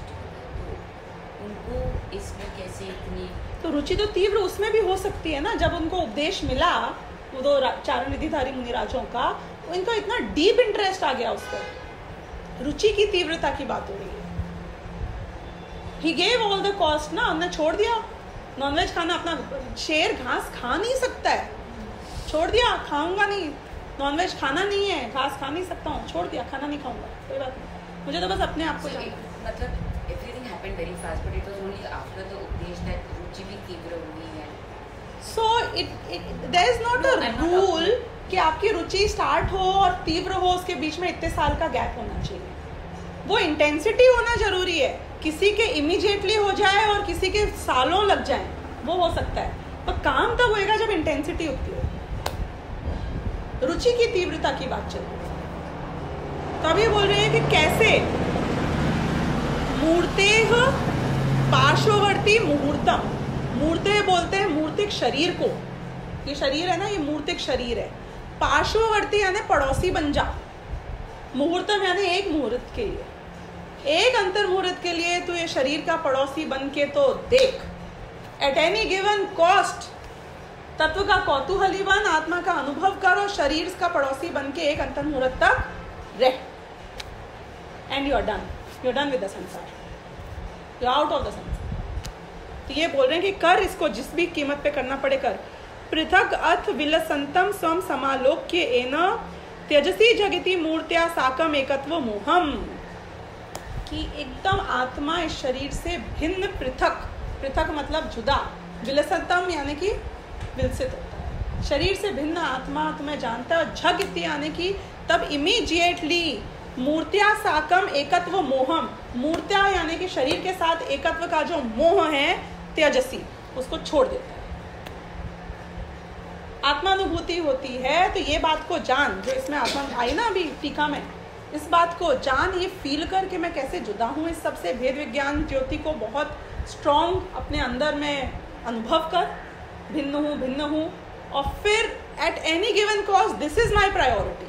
तो उनको इसमें कैसे इतनी, तो रुचि तो तीव्र उसमें भी हो सकती है ना। जब उनको उपदेश मिला वो दो चारण निधिधारी मुनिराजों का, उनको इतना डीप इंटरेस्ट आ गया उस पर, रुचि की तीव्रता की बात हो रही है। He gave all the cost ना, हमने छोड़ दिया नॉनवेज खाना। अपना शेर घास खा नहीं सकता है, छोड़ दिया, खाऊंगा नहीं, नॉनवेज खाना नहीं है, घास खा नहीं सकता हूँ, छोड़ दिया, खाना नहीं खाऊंगा, कोई बात नहीं, मुझे तो बस अपने आप को मतलब everything happened very fast, but it was only after the उपदेश that रुचि भी तीव्र हुई है। So there is not a rule कि आपकी रुचि स्टार्ट हो और तीव्र हो, उसके बीच में इतने साल का गैप होना चाहिए। वो इंटेंसिटी होना जरूरी है। किसी के इमीडिएटली हो जाए और किसी के सालों लग जाए, वो हो सकता है, पर काम तब होएगा जब इंटेंसिटी होती हो। रुचि की तीव्रता की बात चल रही है। तो अभी बोल रहे हैं कि कैसे मूर्तेह पार्श्ववर्ती मुहूर्तम, मूर्ते बोलते हैं मूर्तिक शरीर को, ये शरीर है ना, ये मूर्तिक शरीर है। पार्श्ववर्ती यानी पड़ोसी बन जा, मुहूर्तम यानी एक मुहूर्त के लिए, एक अंतर मुहूर्त के लिए तो ये शरीर का पड़ोसी बन के तो देख। एट एनी गिवन कॉस्ट तत्व का कौतूहली बन, आत्मा का अनुभव कर और शरीर का पड़ोसी बन के एक अंतर मुहूर्त तक रह, and you are done with the sansar, you out of the sansar. तो ये बोल रहे हैं कि कर इसको, जिस भी कीमत पे करना पड़े कर। पृथक अथ विलसंतम स्वम समालोक्य एन त्यजसी जगति मूर्त्या साकम एकत्व मोहम, कि एकदम आत्मा इस शरीर से भिन्न, पृथक, पृथक मतलब जुदा, विलसंतम यानी कि विलसित होता है। शरीर से भिन्न आत्मा तुम्हें जानता है, और झग इति यानी कि तब इमीडिएटली मूर्त्या साकम एकत्व मोहम, मूर्त्या यानी कि शरीर के साथ एकत्व का जो मोह है त्यजसी, उसको छोड़ देता है। आत्मानुभूति होती है तो ये बात को जान, जो इसमें आत्मा आई ना अभी टीका में, इस बात को जान, ये फील कर कि मैं कैसे जुदा हूँ इस सबसे, भेद विज्ञान ज्योति को बहुत स्ट्रॉन्ग अपने अंदर में अनुभव कर, भिन्न हूँ, और फिर at any given cost this is my priority,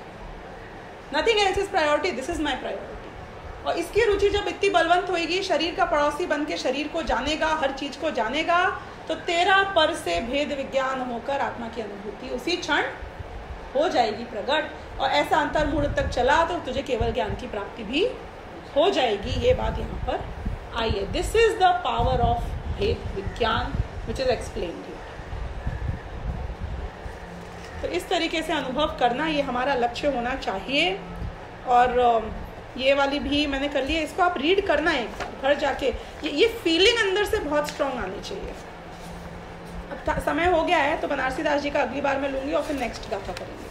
nothing else is priority, this is my priority. और इसकी रुचि जब इतनी बलवंत होगी, शरीर का पड़ोसी बन के शरीर को जानेगा, हर चीज को जानेगा, तो तेरा पर से भेद विज्ञान होकर आत्मा की अनुभूति उसी क्षण हो जाएगी प्रकट, और ऐसा अंतर्मुहूर्त तक चला तो तुझे केवल ज्ञान की प्राप्ति भी हो जाएगी। ये बात यहाँ पर आई है। This is the power of भेद विज्ञान विच इज एक्सप्लेन्ड हियर। तो इस तरीके से अनुभव करना ये हमारा लक्ष्य होना चाहिए। और ये वाली भी मैंने कर ली है, इसको आप रीड करना है एक बार घर जाके, ये फीलिंग अंदर से बहुत स्ट्रांग आनी चाहिए। अब समय हो गया है तो बनारसी दास जी का अगली बार मैं लूंगी और फिर नेक्स्ट गाथा करेंगे।